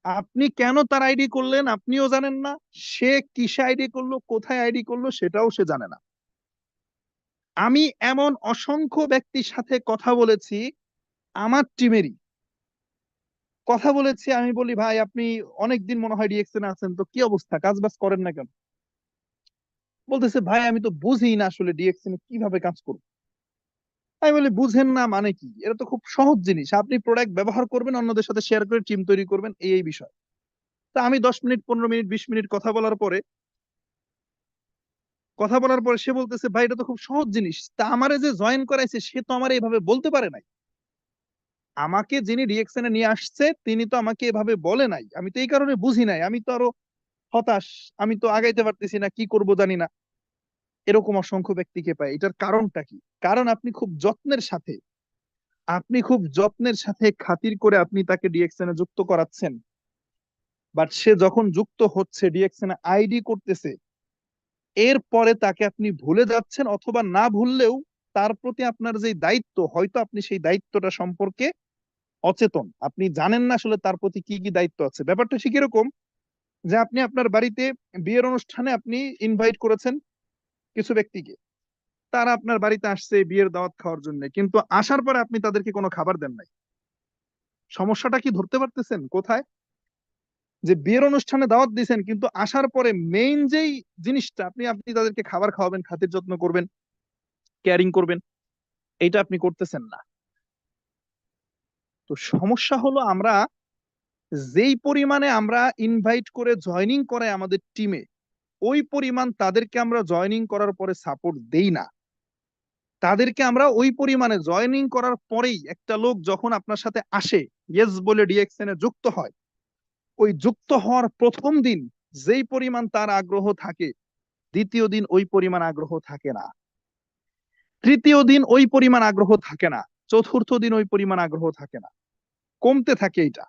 আপনি কেন তার আইডি করলেন আপনিও জানেন না, সে কিসে আইডি করলো, কোথায় আইডি করলো সেটাও সে জানে না। আমি এমন অসংখ্য ব্যক্তির সাথে কথা বলেছি, আমার টিমেরই কথা বলেছি, আমি বলি ভাই আপনি অনেকদিন মনে হয় ডিএক্সএন আছেন, তো কি অবস্থা, কাজ বাজ করেন না কেন? বলতেছে ভাই আমি তো বুঝি না আসলে ডিএক্সএন এ কিভাবে কাজ করব। আমি বলি বুঝেন না মানে কি, এটা তো খুব সহজ জিনিস, আপনি প্রোডাক্ট ব্যবহার করবেন, অন্যদের সাথে শেয়ার করে টিম তৈরি করবেন, এই বিষয়। তা আমি 10 মিনিট 15 মিনিট 20 মিনিট কথা বলার পরে সে বলতেছে ভাই এটা তো খুব সহজ জিনিস, তা আমারে যে জয়েন করাইছে সে তো আমার এইভাবে বলতে পারে নাই, আমাকে যিনি ডিএক্সএন এ নিয়ে আসছে তিনি তো আমাকে এভাবে বলে নাই, আমি তো এই কারণে বুঝি নাই, আমি তো আরো হতাশ, আমি তো আগাইতে পারতেছি না, কি করব জানি না। এরকম অসংখ্য ব্যক্তিকে পাই। এটার কারণটা কি? কারণ আপনি খুব যত্নের সাথে খাতির করে আপনি তাকে ডিএক্সএন এ যুক্ত করাচ্ছেন, বাট সে যখন যুক্ত হচ্ছে ডিএক্সএন এ আইডি করতেছে, এরপরে তাকে আপনি ভুলে যাচ্ছেন, অথবা না ভুললেও তার প্রতি আপনার যে দায়িত্ব, হয়তো আপনি সেই দায়িত্বটা সম্পর্কে অচেতন, আপনি জানেন না আসলে তার প্রতি কি কি দায়িত্ব আছে। ব্যাপারটা ঠিক এরকম যে আপনি আপনার বাড়িতে বিয়ের অনুষ্ঠানে আপনি ইনভাইট করেছেন কিছু ব্যক্তিকে, তারা আপনার বাড়িতে আসছে বিয়ের দাওয়াত খাওয়ার জন্য, কিন্তু আসার পরে আপনি তাদেরকে কোনো খাবার দেন নাই। সমস্যাটা কি ধরতে পারতেছেন কোথায়? যে বিয়ের অনুষ্ঠানে দাওয়াত দিয়েছেন কিন্তু আসার পরে মেইন যেই জিনিসটা, আপনি আপনি তাদেরকে খাবার খাওয়াবেন, খাতির যত্ন করবেন, কেয়ারিং করবেন, এইটা আপনি করতেছেন না। তো সমস্যা হলো আমরা যেই পরিমাণে আমরা ইনভাইট করে জয়নিং করাই আমাদের টিমে, ওই পরিমাণ তাদেরকে আমরা জয়নিং করার পরে সাপোর্ট দেই না। তাদেরকে আমরা ওই পরিমাণে জয়নিং করার পরেই, একটা লোক যখন আপনার সাথে আসে ইয়েস বলে ডিএক্সএন এ যুক্ত হয়, ওই যুক্ত হওয়ার প্রথম দিন যেই পরিমাণ তার আগ্রহ থাকে, দ্বিতীয় দিন ওই পরিমাণ আগ্রহ থাকে না, তৃতীয় দিন ওই পরিমাণ আগ্রহ থাকে না, চতুর্থ দিন ওই পরিমাণ আগ্রহ থাকে না, কমতে থাকে এটা।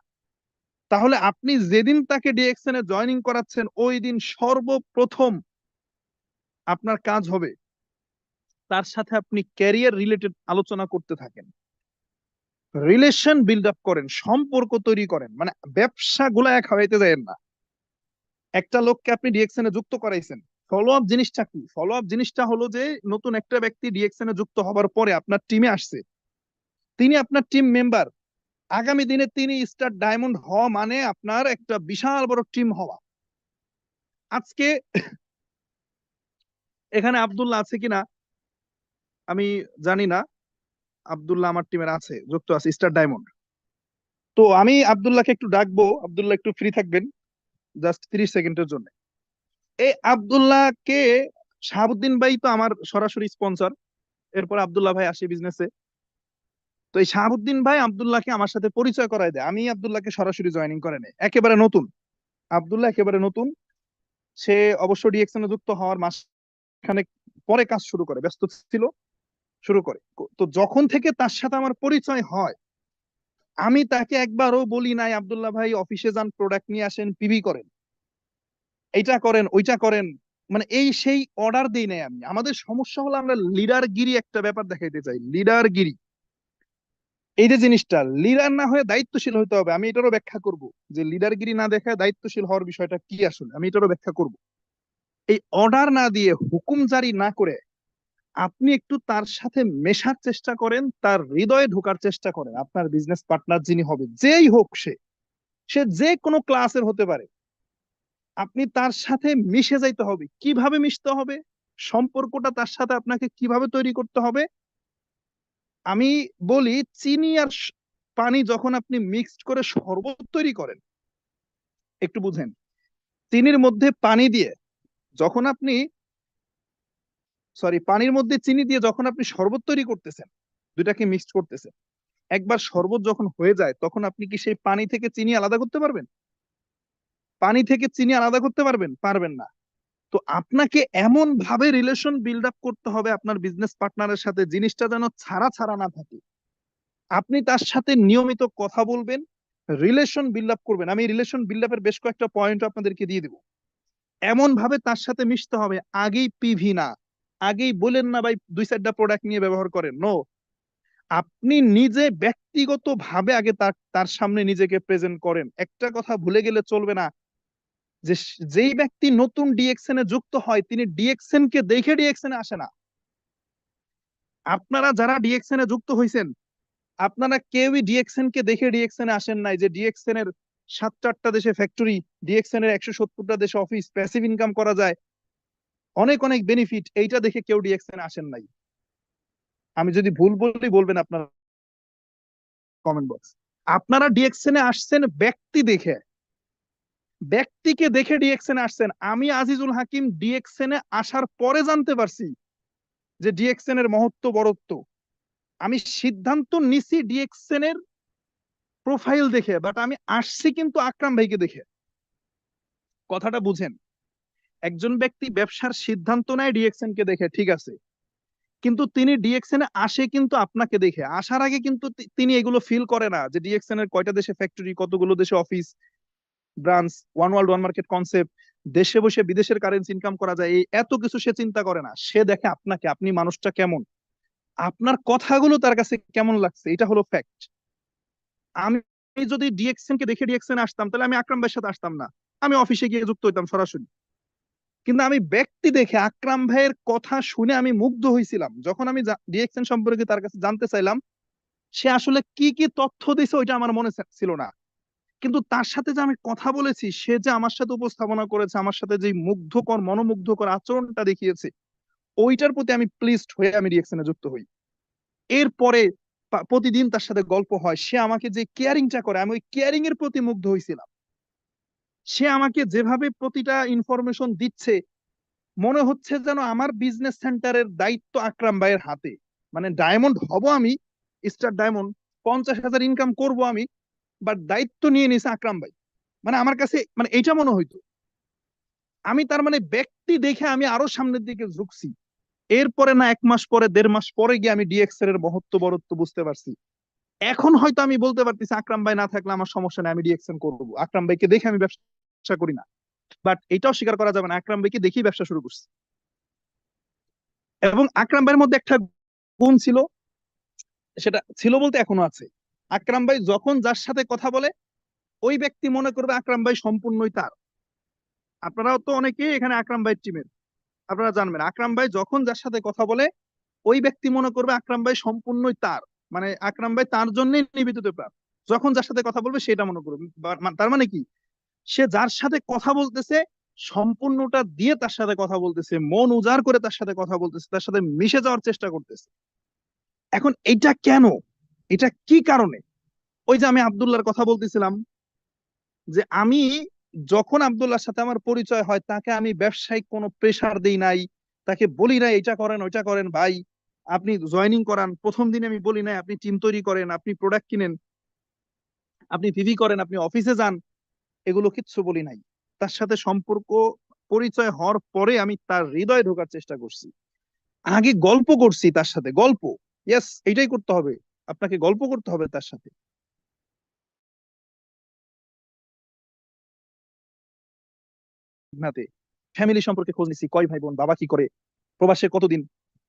তাহলে আপনি যেদিন তাকে ডিএক্সএন এ জয়নিং করাচ্ছেন, ওই দিন সর্বপ্রথম আপনার কাজ হবে তার সাথে আপনি ক্যারিয়ার রিলেটেড আলোচনা করতে থাকেন, রিলেশন বিল্ড আপ করেন, সম্পর্ক তৈরি করেন, মানে ব্যবসা গুলা খাওয়াইতে যাবেন না। একটা লোককে আপনি ডিএক্সএন এ যুক্ত করাইছেন, ফলো আপ জিনিসটা কি? ফলো আপ জিনিসটা হলো যে নতুন একটা ব্যক্তি ডিএক্সএন এ যুক্ত হবার পরে আপনার টিমে আসছে, তিনি আপনার টিম মেম্বার, আগামী দিনে তিনি স্টার ডায়মন্ড হওয়া মানে আপনার একটা বিশাল বড় টিম হওয়া। আজকে এখানে আব্দুল্লাহ আছে কিনা আমি জানি না, আব্দুল্লাহ আমার টিমের আছে, যুক্ত আছে স্টার ডায়মন্ড। তো আমি আব্দুল্লাহকে একটু ডাকবো, আব্দুল্লাহ একটু ফ্রি থাকবেন জাস্ট 30 সেকেন্ডের জন্য। এই আব্দুল্লাহকে, শাহাবুদ্দিন ভাই তো আমার সরাসরি স্পন্সর, এরপর আব্দুল্লাহ ভাই আসে বিজনেসে। তো এই শাহাবুদ্দিন ভাই আব্দুল্লাহকে আমার সাথে পরিচয় করায় দেয়, আমি আব্দুল্লাহকে সরাসরি জয়েনিং করে নেই, একেবারে নতুন। আব্দুল্লাহ একেবারে নতুন, সে অবশ্য ডিএক্সএন এ যুক্ত হওয়ার মাসখানেক পরে কাজ শুরু করে, ব্যস্ত ছিল, শুরু করে। তো যখন থেকে তার সাথে আমার পরিচয় হয়, আমি তাকে একবারও বলি নাই আব্দুল্লাহ ভাই অফিসে যান, প্রোডাক্ট নিয়ে আসেন, পিভি করেন, এইটা করেন ওইটা করেন, মানে এই সেই অর্ডার দিই নাই আমি। আমাদের সমস্যা হলো আমরা লিডারগিরি একটা ব্যাপার দেখাইতে চাই, লিডারগিরি। এই যে জিনিসটা, লিডার না হয়ে দায়িত্বশীল হতে হবে, আমি এটারও ব্যাখ্যা করব যে লিডারগিরি না দেখায় দায়িত্বশীল হওয়ার বিষয়টা কি আসলে, আমি এটারও ব্যাখ্যা করব। এই অর্ডার না দিয়ে, হুকুম জারি না করে আপনি একটু তার সাথে মেশার চেষ্টা করেন, তার হৃদয়ে ঢোকার চেষ্টা করেন। আপনার বিজনেস পার্টনার যিনি হবে, যেই হোক সে, সে যে কোনো ক্লাসের হতে পারে, আপনি তার সাথে মিশে যাইতে হবে। কিভাবে মিশতে হবে, সম্পর্কটা তার সাথে আপনাকে কিভাবে তৈরি করতে হবে? আমি বলি চিনি আর পানি যখন আপনি মিক্সড করে শরবত তৈরি করেন, একটু বুঝেন, চিনির মধ্যে পানি দিয়ে যখন আপনি পানির মধ্যে চিনি দিয়ে যখন আপনি শরবত তৈরি করতেছেন, দুইটাকে মিক্সড করতেছেন, একবার শরবত যখন হয়ে যায় তখন আপনি কি সেই পানি থেকে চিনি আলাদা করতে পারবেন? পানি থেকে চিনি আলাদা করতে পারবেন? পারবেন না। তো আপনাকে এমন ভাবে রিলেশন বিল্ড আপ করতে হবে আপনার বিজনেস পার্টনারের সাথে, জিনিসটা যেন ছাড়া ছাড়া না থাকে। আপনি তার সাথে নিয়মিত কথা বলবেন, রিলেশন বিল্ড আপ করবেন। আমি রিলেশন বিল্ড আপের বেশ কয়েকটা পয়েন্ট আপনাদেরকে দিয়ে দিব। এমন ভাবে তার সাথে মিশতে হবে, আগেই পিভি না, আগেই বলেন না ভাই 2-4টা প্রোডাক্ট নিয়ে ব্যবহার করেন, নো। আপনি নিজে ব্যক্তিগত ভাবে আগে তার তার সামনে নিজেকে প্রেজেন্ট করেন। একটা কথা ভুলে গেলে চলবে না, যে যেই ব্যক্তি নতুন ডিএক্সএন এ যুক্ত হয় তিনি ডিএক্সএন কে দেখে ডিএক্সএন এ আসে না। আপনারা যারা ডিএক্সএন এ যুক্ত হয়েছেন, আপনারা কেউই ডিএক্সএন কে দেখে ডিএক্সএন এ আসেন নাই, যে ডিএক্সএন এর 7-8টা দেশে ফ্যাক্টরি, ডিএক্সএন এর 170টা দেশে অফিস, প্যাসিভ ইনকাম করা যায়, অনেক অনেক বেনিফিট, এইটা দেখে কেউ ডিএক্সএন আসেন নাই। আমি যদি ভুল বলি বলবেন আপনার কমেন্ট বক্স। আপনারা ডিএক্সএন এ আসছেন ব্যক্তি দেখে, ব্যক্তিকে দেখে ডিএক্সএন এ আসছেন। আমি আজিজুল হাকিম ডিএক্সএন এ আসার পরে জানতে পারছি যে ডিএক্সএন এর মহত্ব বড়ত্ব। আমি সিদ্ধান্ত নিছি ডিএক্সএন এর প্রোফাইল দেখে, বাট আমি আসছি কিন্তু আকরাম ভাইকে দেখে। কথাটা বুঝেন, একজন ব্যক্তি ব্যবসার সিদ্ধান্ত নেয় ডিএক্সএন কে দেখে, ঠিক আছে, কিন্তু তিনি ডিএক্সএন এ আসে কিন্তু আপনাকে দেখে। আসার আগে কিন্তু তিনি এগুলো ফিল করে না, যে ডিএক্সএন এর কয়টা দেশে ফ্যাক্টরি, কতগুলো দেশে office, branch, one world one market concept, দেশে বসে বিদেশের কারেন্সি ইনকাম করা যায়, এই এত কিছু সে চিন্তা করে না। সে দেখে আপনাকে, আপনি মানুষটা কেমন, আপনার কথাগুলো তার কাছে কেমন লাগছে, এটা হলো ফ্যাক্ট। আমি যদি ডিএক্সএন কে দেখে ডিএক্সএন আসতাম, তাহলে আমি আকরাম ভাইয়ের সাথে আসতাম না, আমি অফিসে গিয়ে যুক্ত হইতাম সরাসরি। কিন্তু আমি ব্যক্তি দেখে আকরাম ভাইয়ের কথা শুনে আমি মুগ্ধ হয়েছিলাম। যখন আমি ডিএক্সএন সম্পর্কে তার কাছে জানতে চাইলাম, সে আসলে কি কি তথ্য দিছে ওইটা আমার মনে ছিল না, কিন্তু তার সাথে যে আমি কথা বলেছি, সে যে আমার সাথে উপস্থাপনা করেছে, আমার সাথে যে মুগ্ধকর মনোমুগ্ধকর আচরণটা দেখিয়েছে, ওইটার প্রতি আমি প্লিজড হয়ে আমি ডিএক্সএন এ যুক্ত হই। এরপরে প্রতিদিন তার সাথে গল্প হয়, সে আমাকে যে কেয়ারিংটা করে, আমি ওই কেয়ারিং এর প্রতি মুগ্ধ হয়েছিলাম। সে আমাকে যেভাবে প্রতিটা ইনফরমেশন দিচ্ছে, মনে হচ্ছে যেন আমার বিজনেস সেন্টারের দায়িত্ব আকরাম ভাইয়ের হাতে। মানে ডায়মন্ড হব আমি, স্টার ডায়মন্ড, 50,000 ইনকাম করব আমি, বাট দায়িত্ব নিয়ে নিছে আকরাম ভাই। মানে আমার কাছে মানে এইটা মনে হইতো। আমি তার মানে ব্যক্তি দেখে আমি আরো সামনের দিকে ঝুঁকছি। এরপরে না 1 মাস পরে, 1.5 মাস পরে গিয়ে আমি ডিএক্সএন এর মহত্ব বড়ত্ব বুঝতে পারছি। এখন হয়তো আমি বলতে পারতেছি আকরাম ভাই না থাকলে আমার সমস্যা নেই, আমি ডিএক্সএন করবো, আকরাম ভাইকে দেখে আমি ব্যবসা করি না। বাট এটাও স্বীকার করা যাবে না, আকরাম ভাইকে দেখেই ব্যবসা শুরু করছি। এবং আকরাম ভাইয়ের মধ্যে একটা গুণ ছিল, সেটা ছিল বলতে এখনো আছে। আকরাম ভাই যখন যার সাথে কথা বলে, ওই ব্যক্তি মনে করবে আকরাম ভাই সম্পূর্ণই তার। আপনারাও তো অনেকেই এখানে আকরাম ভাইয়ের টিমের, আপনারা জানবেন আকরাম ভাই যখন যার সাথে কথা বলে, ওই ব্যক্তি মনে করবে আকরাম ভাই সম্পূর্ণই তার, মানে আকরাম ভাই তার জন্যই নিবেদিত প্রাণ। যখন যার সাথে কথা বলবে সেটা মনে করবে, তার মানে কি, সে যার সাথে কথা বলতেছে সম্পূর্ণটা দিয়ে তার সাথে কথা বলতেছে, মন উজাড় করে তার সাথে কথা বলতেছে, তার সাথে মিশে যাওয়ার চেষ্টা করতেছে। এখন এটা কেন, এটা কি কারণে? ওই যে আমি আব্দুল্লাহর কথা বলতেছিলাম, যে আমি যখন আব্দুল্লাহর সাথে আমার পরিচয় হয়, তাকে আমি ব্যবসায়িক কোনো প্রেসার দেই নাই, তাকে বলি নাই এটা করেন ওইটা করেন ভাই, আপনি জয়েনিং করান। প্রথম দিনে আমি বলি নাই আপনি টিম তৈরি করেন, আপনি প্রোডাক্ট কিনেন, আপনি পিভি করেন, আপনি অফিসে যান, এগুলো কিচ্ছু বলি নাই। তার সাথে সম্পর্ক পরিচয় হওয়ার পরে আমি তার হৃদয়ে ঢোকার চেষ্টা করছি, আগে গল্প করছি তার সাথে, গল্প, ইয়েস এটাই করতে হবে, আপনাকে গল্প করতে হবে তার সাথে। নাতে ফ্যামিলি সম্পর্কে খোঁজ নিছি, কয় ভাই বোন, বাবা কি করে, প্রবাসে কতদিন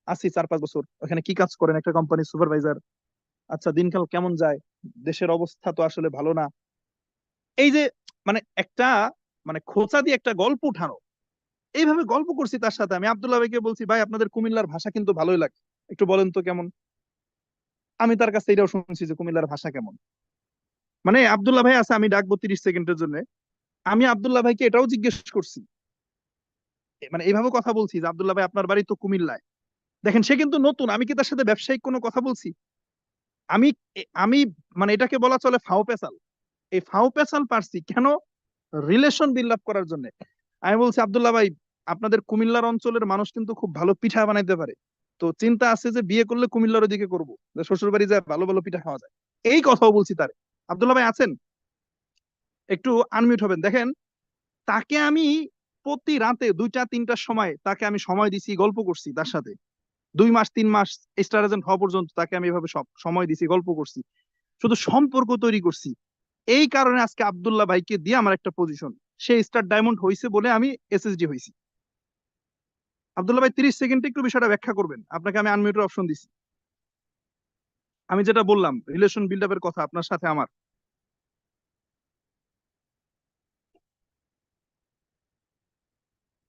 আছি, 4-5 বছর, ওখানে কি কাজ করেন, একটা কোম্পানির সুপারভাইজার, আচ্ছা দিনকাল কেমন যায়, দেশের অবস্থা তো আসলে ভালো না। এই যে মানে একটা মানে খোঁচা দিয়ে একটা গল্প উঠানো, এইভাবে গল্প করছি তার সাথে। আমি আব্দুল্লাহ ভাইকে বলছি, ভাই আপনাদের কুমিল্লার ভাষা কিন্তু ভালোই লাগে, একটু বলেন তো কেমন। আমি তার কাছে এটাও শুনছি যে কুমিল্লার ভাষা কেমন। মানে আব্দুল্লাহ ভাই আছে, আমি ডাকবো 30 সেকেন্ডের জন্য, আমি আব্দুল্লাহ ভাইকে এটাও জিজ্ঞেস করছি, মানে এইভাবে কথা বলছি যে আব্দুল্লাহ ভাই আপনার বাড়ি তো কুমিল্লায়। দেখেন সে কিন্তু নতুন, আমি কি তার সাথে ব্যবসায়িক কোনো কথা বলছি? আমি আমি মানে এটাকে বলা চলে ফাও পেশাল। এই ফাও পেশাল পারছি কেন? রিলেশন বিল্ড আপ করার জন্য। আমি বলছি আব্দুল্লাহ ভাই আপনাদের কুমিল্লার অঞ্চলের মানুষ কিন্তু খুব ভালো পিঠা বানাইতে পারে। তো চিন্তা আছে যে বিয়ে করলে কুমিল্লার ওদিকে করবো, যে শ্বশুর বাড়ি যায় ভালো ভালো পিঠা খাওয়া যায়। এই কথাও বলছি তারে। আব্দুল্লাহ ভাই আছেন? একটু আনমিউট হবেন। দেখেন, তাকে আমি প্রতি রাতে 2টা 3টার সময় তাকে আমি সময় দিছি, গল্প করছি তার সাথে। 2 মাস 3 মাস স্টার এজেন্ট হওয়া পর্যন্ত তাকে আমি এভাবে সব সময় দিছি, গল্প করছি, শুধু সম্পর্ক তৈরি করছি। এই কারণে আজকে আব্দুল্লাহ ভাইকে দিয়ে আমার একটা পজিশন, সে স্টার ডায়মন্ড হয়েছে বলে আমি এসএসডি হয়েছি। আব্দুল্লাহ ভাই 30 সেকেন্ডে একটু বিষয়টা ব্যাখ্যা করবেন, আপনাকে আমি আনমিউটের অপশন দিছি। আমি যেটা বললাম রিলেশন বিল্ড আপের কথা আপনার সাথে আমার।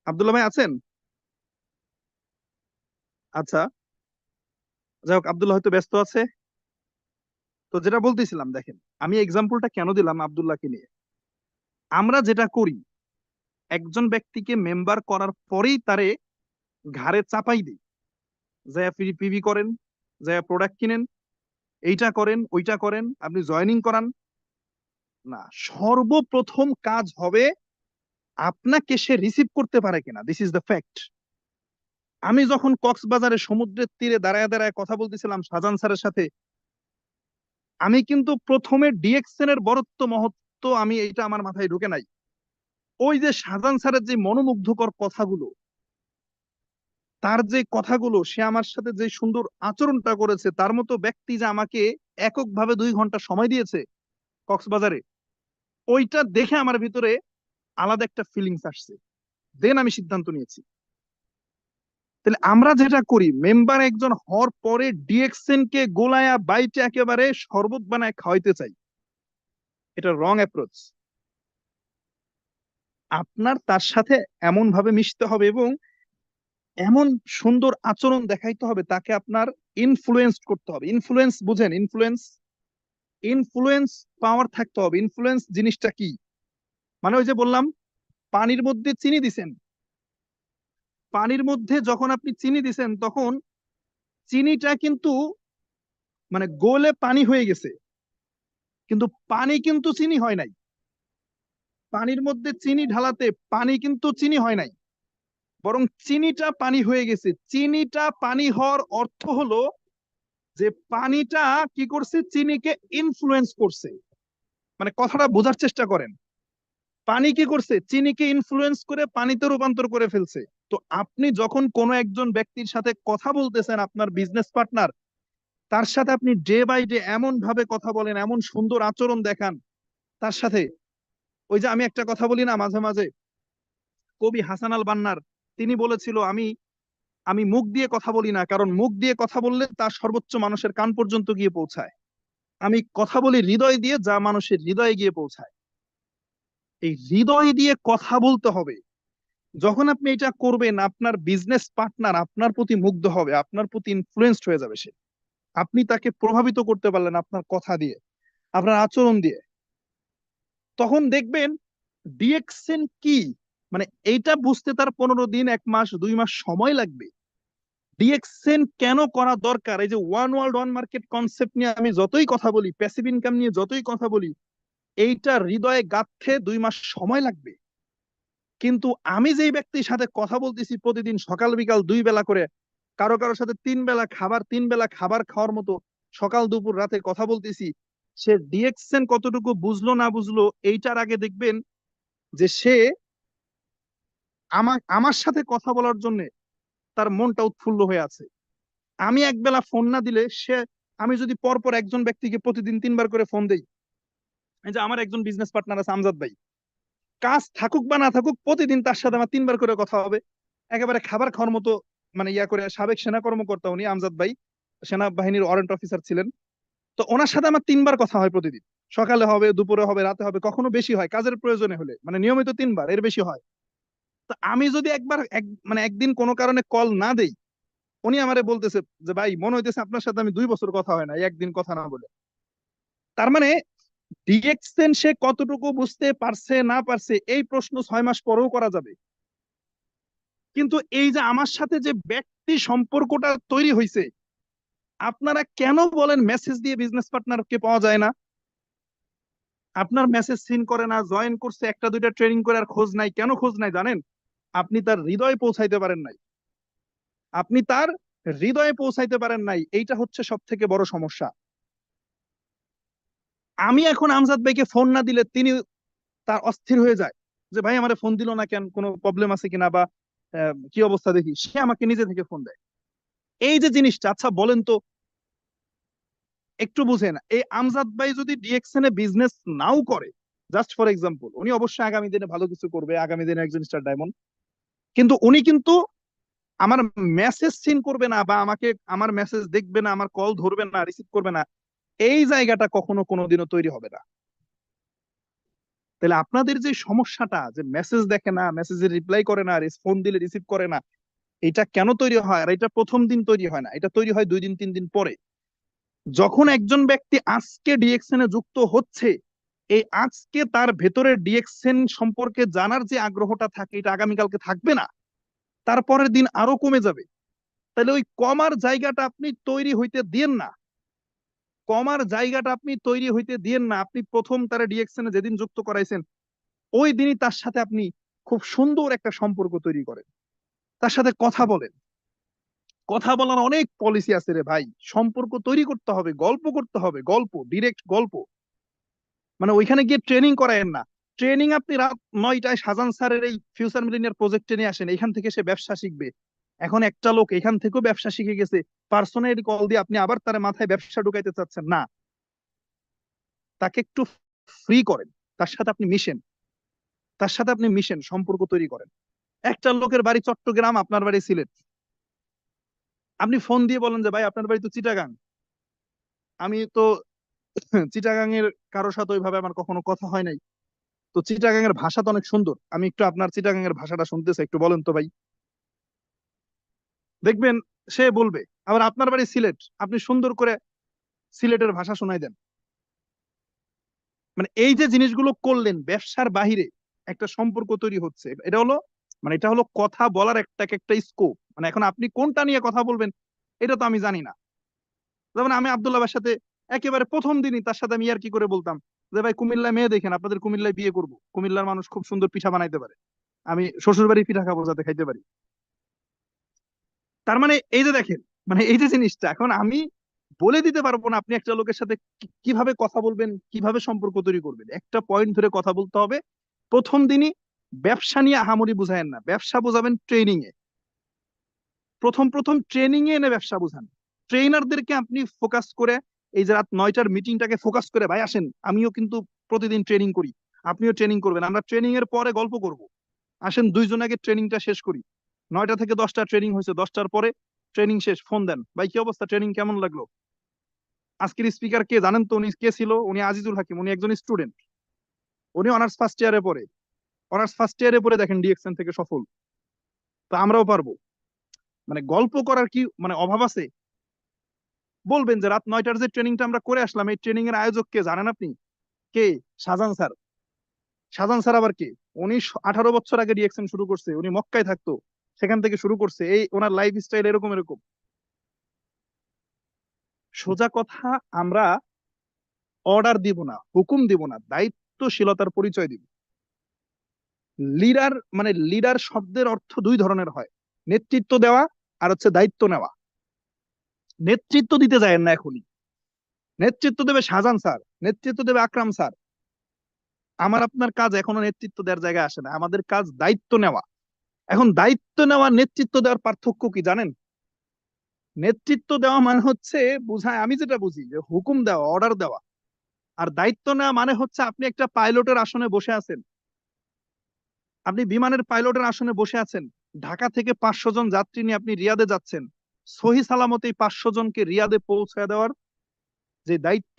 আব্দুল্লাহ ভাই আছেন? আচ্ছা, যাই হোক, আব্দুল্লাহ হয়তো ব্যস্ত আছে। তো যেটা বলতেছিলাম, দেখেন আমি এক্সাম্পলটা কেন দিলাম আব্দুল্লাহকে নিয়ে। আমরা যেটা করি, একজন ব্যক্তিকে মেম্বার করার পরেই তারে ঘাড়ে চাপাই দিই, যায় পিভি করেন, যায় প্রোডাক্ট কিনেন, এইটা করেন ওইটা করেন, আপনি জয়েনিং করান না। সর্বপ্রথম কাজ হবে আপনাকে সে রিসিভ করতে পারে কিনা, দিস ইজ দ্য ফ্যাক্ট। আমি যখন কক্সবাজারে সমুদ্রের তীরে দাঁড়ায় দাঁড়ায় কথা বলতেছিলাম শাহজাহান স্যারের সাথে, আমি কিন্তু প্রথমে ডিএক্সএন এর বরত্ব মহত্ব আমি এটা আমার মাথায় ঢুকে নাই। ওই যে শাহজাহান স্যারের যে মনোমুগ্ধকর কথাগুলো, তার যে কথাগুলো, সে আমার সাথে যে সুন্দর আচরণটা করেছে, তার মতো ব্যক্তি যে আমাকে এককভাবে 2 ঘন্টা সময় দিয়েছে কক্সবাজারে, ওইটা দেখে আমার ভিতরে আলাদা একটা ফিলিংস আসছে। দেন আমি সিদ্ধান্ত নিয়েছি। তাহলে আমরা যেটা করি, মেম্বার একজন হওয়ার পরে ডিএক্সএন কে গোলায়া বাইটে একেবারে শরবত বানায় খাওয়াইতে চাই, এটা রং অ্যাপ্রোচ। আপনার তার সাথে এমন ভাবে মিশতে হবে এবং এমন সুন্দর আচরণ দেখাইতে হবে, তাকে আপনার ইনফ্লুয়েন্স করতে হবে। ইনফ্লুয়েন্স বুঝেন? ইনফ্লুয়েন্স, ইনফ্লুয়েন্স পাওয়ার থাকতে হবে। ইনফ্লুয়েন্স জিনিসটা কি? মানে ওই যে বললাম, পানির মধ্যে চিনি দিছেন, পানির মধ্যে যখন আপনি চিনি দিছেন তখন চিনিটা কিন্তু মানে গোলে পানি হয়ে গেছে, কিন্তু পানি কিন্তু চিনি হয় নাই। পানির মধ্যে চিনি ঢালাতে পানি কিন্তু চিনি হয় নাই, বরং চিনিটা পানি হয়ে গেছে। চিনিটা পানি হওয়ার অর্থ হলো যে পানিটা কি করছে, চিনিকে ইনফ্লুয়েন্স করছে। মানে কথাটা বোঝার চেষ্টা করেন, পানি কি করছে, চিনিকে ইনফ্লুয়েন্স করে পানিতে রূপান্তর করে ফেলছে। তো আপনি যখন কোনো একজন ব্যক্তির সাথে কথা বলতেছেন, আপনার বিজনেস পার্টনার, তার সাথে আপনি ডে বাই ডে এমন ভাবে কথা বলেন, এমন সুন্দর আচরণ দেখান তার সাথে। ওই যে আমি একটা কথা বলি না মাঝে মাঝে, কবি হাসান আল বান্নার, তিনি বলেছিল, আমি আমি মুখ দিয়ে কথা বলি না, কারণ মুখ দিয়ে কথা বললে তা সর্বোচ্চ মানুষের কান পর্যন্ত গিয়ে পৌঁছায়। আমি কথা বলি হৃদয় দিয়ে, যা মানুষের হৃদয়ে গিয়ে পৌঁছায়। এই হৃদয় দিয়ে কথা বলতে হবে। যখন আপনি এটা করবেন, আপনার বিজনেস পার্টনার আপনার প্রতি মুগ্ধ হবে, আপনার প্রতি ইনফ্লুয়েন্সড হয়ে যাবে সে। আপনি তাকে প্রভাবিত করতে পারলেন আপনার কথা দিয়ে, আপনার আচরণ দিয়ে। তখন দেখবেন ডিএক্সএন কি, মানে এইটা বুঝতে তার 15 দিন 1 মাস 2 মাস সময় লাগবে। ডিএক্সএন কেন করা দরকার, এই যে one world one market concept নিয়ে আমি যতই কথা বলি, প্যাসিভ ইনকাম নিয়ে যতই কথা বলি, এইটা হৃদয়ে গাঁথতে 2 মাস সময় লাগবে। কিন্তু আমি যেই ব্যক্তির সাথে কথা বলতেছি প্রতিদিন সকাল বিকাল 2 বেলা করে, কারো কারোর সাথে 3 বেলা খাবার খাওয়ার মতো সকাল দুপুর রাতে কথা বলতেছি, সে ডিএক্সএন কতটুকু বুঝলো না বুঝলো, এইটার আগে দেখবেন যে সে আমার সাথে কথা বলার জন্য তার মনটা উৎফুল্ল হয়ে আছে। আমি একবেলা ফোন না দিলে সে, আমি যদি পরপর একজন ব্যক্তিকে প্রতিদিন 3 বার করে ফোন দেই, এই যে আমার একজন বিজনেস পার্টনার আছে আমজাদ ভাই, কাজ থাকুক বা না থাকুক প্রতিদিন তার সাথে আমার 3 বার করে কথা হবে, একেবারে খাবার খাওয়ার মতো। মানে ইয়া করে, সাবেক সেনা কর্মকর্তা উনি, আমজাদ ভাই সেনাবাহিনীর ওয়ারেন্ট অফিসার ছিলেন। তো ওনার সাথে আমার 3 বার কথা হয় প্রতিদিন, সকালে হবে, দুপুরে হবে, রাতে হবে, কখনো বেশি হয় কাজের প্রয়োজনে হলে, মানে নিয়মিত 3 বার, এর বেশি হয়। তো আমি যদি মানে একদিন কোনো কারণে কল না দেই, উনি আমারে বলতেছে যে ভাই মনে হইতেছে আপনার সাথে আমি 2 বছর কথা হয় না, একদিন কথা না বলে। তার মানে ডিএক্সএন সে কতটুকু বুঝতে পারছে না পারছে, এই প্রশ্ন 6 মাস পরেও করা যাবে। কিন্তু এই যে আমার সাথে যে ব্যক্তি সম্পর্কটা তৈরি হয়েছে, আপনারা কেন বলেন মেসেজ দিয়ে বিজনেস পার্টনারকে পাওয়া যায় না? আপনার মেসেজ সিন করে না, জয়েন করছে 1টা 2টা ট্রেনিং করে আর খোঁজ নাই, কেন খোঁজ নাই জানেন? আপনি তার হৃদয়ে পৌঁছাইতে পারেন নাই, আপনি তার হৃদয়ে পৌঁছাইতে পারেন নাই, এইটা হচ্ছে সব থেকে বড় সমস্যা। আমি এখন আমজাদ ভাইকে ফোন না দিলে তিনি তার অস্থির হয়ে যায় যে ভাই আমারে ফোন দিল না কেন, কোনো প্রবলেম আছে কিনা, বা কি অবস্থা দেখি, সে আমাকে নিজে থেকে ফোন দেয়। এই যে জিনিসটা, আচ্ছা বলেন তো, একটু বুঝেন, এই আমজাদ ভাই যদি ডিএক্সএন এ বিজনেস নাও করে, জাস্ট ফর এক্সাম্পল, উনি অবশ্যই আগামী দিনে ভালো কিছু করবে, আগামী দিনে একজন স্টার ডায়মন্ড, কিন্তু উনি কিন্তু আমার মেসেজ সিন করবে না, বা আমাকে আমার মেসেজ দেখবে না, আমার কল ধরবে না, রিসিভ করবে না, এই জায়গাটা কখনো কোনোদিনও তৈরি হবে না। তাহলে আপনাদের যে সমস্যাটা, যে মেসেজ দেখে না, মেসেজের রিপ্লাই করে না, ফোন দিলে রিসিভ করে না, এটা কেন তৈরি হয়? আর এটা প্রথম দিন তৈরি হয় না, এটা তৈরি হয় 2 দিন 3 দিন পরে। যখন একজন ব্যক্তি আজকে ডিএক্সএন এ যুক্ত হচ্ছে, এই আজকে তার ভেতরে ডিএক্সএন সম্পর্কে জানার যে আগ্রহটা থাকে, এটা আগামীকালকে থাকবে না, তারপরের দিন আরো কমে যাবে। তাহলে ওই কমার জায়গাটা আপনি তৈরি হইতে দিয়েন না, কমার জায়গাটা আপনি তৈরি হইতে দিয়েন না। আপনি প্রথম তারা ডিএক্সএন এ যেদিন যুক্ত করাইছেন, ওই দিনই তার সাথে আপনি খুব সুন্দর একটা সম্পর্ক তৈরি করেন, তার সাথে কথা বলেন। কথা বলার অনেক পলিসি আছে রে ভাই, সম্পর্ক তৈরি করতে হবে, গল্প করতে হবে, গল্প, ডিরেক্ট গল্প। মানে ওইখানে গিয়ে ট্রেনিং করায়েন না। ট্রেনিং আপনি রাত 9টায় শাহজাহান স্যারের এই ফিউচার মিলিনিয়ার প্রজেক্টে নিয়ে আসেন, এখান থেকে সে ব্যবসা শিখবে। এখন একটা লোক এখান থেকেও ব্যবসা শিখে গেছে, পার্সোনালি কল দিয়ে আপনি আবার তার মাথায় ব্যবসা ঢুকাইতে চাচ্ছেন না। তাকে একটু ফ্রি করেন, তার সাথে আপনি মিশেন, তার সাথে আপনি মিশেন, সম্পর্ক তৈরি করেন। একটা লোকের বাড়ি চট্টগ্রাম, আপনার বাড়ি সিলেট, আপনি ফোন দিয়ে বলেন যে ভাই আপনার বাড়ি তো চিটাগাং, আমি তো চিটাগাং এর কারোর সাথে ওইভাবে আমার কখনো কথা হয় নাই, তো চিটাগাং এর ভাষা তো অনেক সুন্দর, আমি একটু আপনার চিটাগাং এর ভাষাটা শুনতে চাই, একটু বলেন তো ভাই। দেখবেন সে বলবে। আবার আপনার বাড়ি সিলেট, আপনি সুন্দর করে সিলেটের ভাষা শোনাই দেন। মানে এই যে জিনিসগুলো করলেন, ব্যবসার বাহিরে একটা সম্পর্ক তৈরি হচ্ছে, এটা হলো, মানে এটা হলো কথা বলার একটা একটা স্কোপ। মানে এখন আপনি কোনটা নিয়ে কথা বলবেন এটা তো আমি জানি না। যেমন আমি আব্দুল্লাহ ভাইয়ের সাথে একেবারে প্রথম দিনই তার সাথে আমি আর কি করে বলতাম যে ভাই কুমিল্লায় মেয়ে দেখেন, আপনাদের কুমিল্লায় বিয়ে করব, কুমিল্লার মানুষ খুব সুন্দর পিঠা বানাইতে পারে, আমি শ্বশুর বাড়ির পিঠা খাবো যাতে খাইতে পারি। তার মানে এই যে দেখেন, মানে এই যে জিনিসটা, এখন আমি বলে দিতে পারবো না আপনি একটা লোকের সাথে কিভাবে কথা বলবেন, কিভাবে সম্পর্ক তৈরি করবেন। একটা পয়েন্ট ধরে কথা বলতে হবে। প্রথম দিনই ব্যবসা নিয়ে আহামরি বুঝায়েন না, ব্যবসা বোঝাবেন ট্রেনিং এ। প্রথম প্রথম ট্রেনিং এ এনে ব্যবসা বোঝান। ট্রেনারদেরকে আপনি ফোকাস করে, এই যে রাত 9টার মিটিংটাকে ফোকাস করে, ভাই আসেন আমিও কিন্তু প্রতিদিন ট্রেনিং করি, আপনিও ট্রেনিং করবেন, আমরা ট্রেনিং এর পরে গল্প করব, আসেন দুইজন আগে ট্রেনিংটা শেষ করি। 9টা থেকে 10টা ট্রেনিং হয়েছে, 10টার পরে ট্রেনিং শেষ, ফোন দেন, ভাই কি অবস্থা, ট্রেনিং কেমন লাগলো? আজকের স্পিকার কে জানেন তো? উনি কে ছিল? উনি আজিজুল হাকিম, উনি একজন স্টুডেন্ট, উনি অনার্স ফার্স্ট ইয়ারে পড়ে, অনার্স ফার্স্ট ইয়ারে পড়ে দেখেন ডিএক্সএন থেকে সফল। তো আমরাও পারবো। মানে গল্প করার কি মানে অভাব আছে? বলবেন যে রাত 9টার যে ট্রেনিংটা আমরা করে আসলাম, এই ট্রেনিং এর আয়োজক কে জানেন আপনি? কে? শাহজাহান স্যার। শাহজাহান স্যার আবার কে? উনি 18 বছর আগে ডিএক্সএন শুরু করছে, উনি মক্কায় থাকতো, সেখান থেকে শুরু করছে, এই ওনার লাইফ স্টাইল এরকম এরকম। সোজা কথা, আমরা অর্ডার দিব না, হুকুম দিব না, দায়িত্বশীলতার পরিচয় দিব। লিডার মানে লিডার শব্দের অর্থ 2 ধরনের হয়, নেতৃত্ব দেওয়া আর হচ্ছে দায়িত্ব নেওয়া। নেতৃত্ব দিতে যায় না এখনই, নেতৃত্ব দেবে শাহজাহান স্যার, নেতৃত্ব দেবে আকরাম স্যার। আমার আপনার কাজ এখনো নেতৃত্ব দেওয়ার জায়গায় আসে না, আমাদের কাজ দায়িত্ব নেওয়া। এখন দায়িত্ব নেওয়া, নেতৃত্ব দেওয়ার পার্থক্য কি জানেন? নেতৃত্ব দেওয়া মানে হচ্ছে, বুঝায়, আমি যেটা বুঝি, যে হুকুম দেওয়া, অর্ডার দেওয়া। আর দায়িত্ব নেওয়া মানে হচ্ছে আপনি একটা পাইলটের আসনে বসে আছেন, আপনি বিমানের পাইলটের আসনে বসে আছেন, ঢাকা থেকে 500 জন যাত্রী নিয়ে আপনি রিয়াদে যাচ্ছেন, সহি সালামতে 500 জনকে রিয়াদে পৌঁছে দেওয়ার যে দায়িত্ব,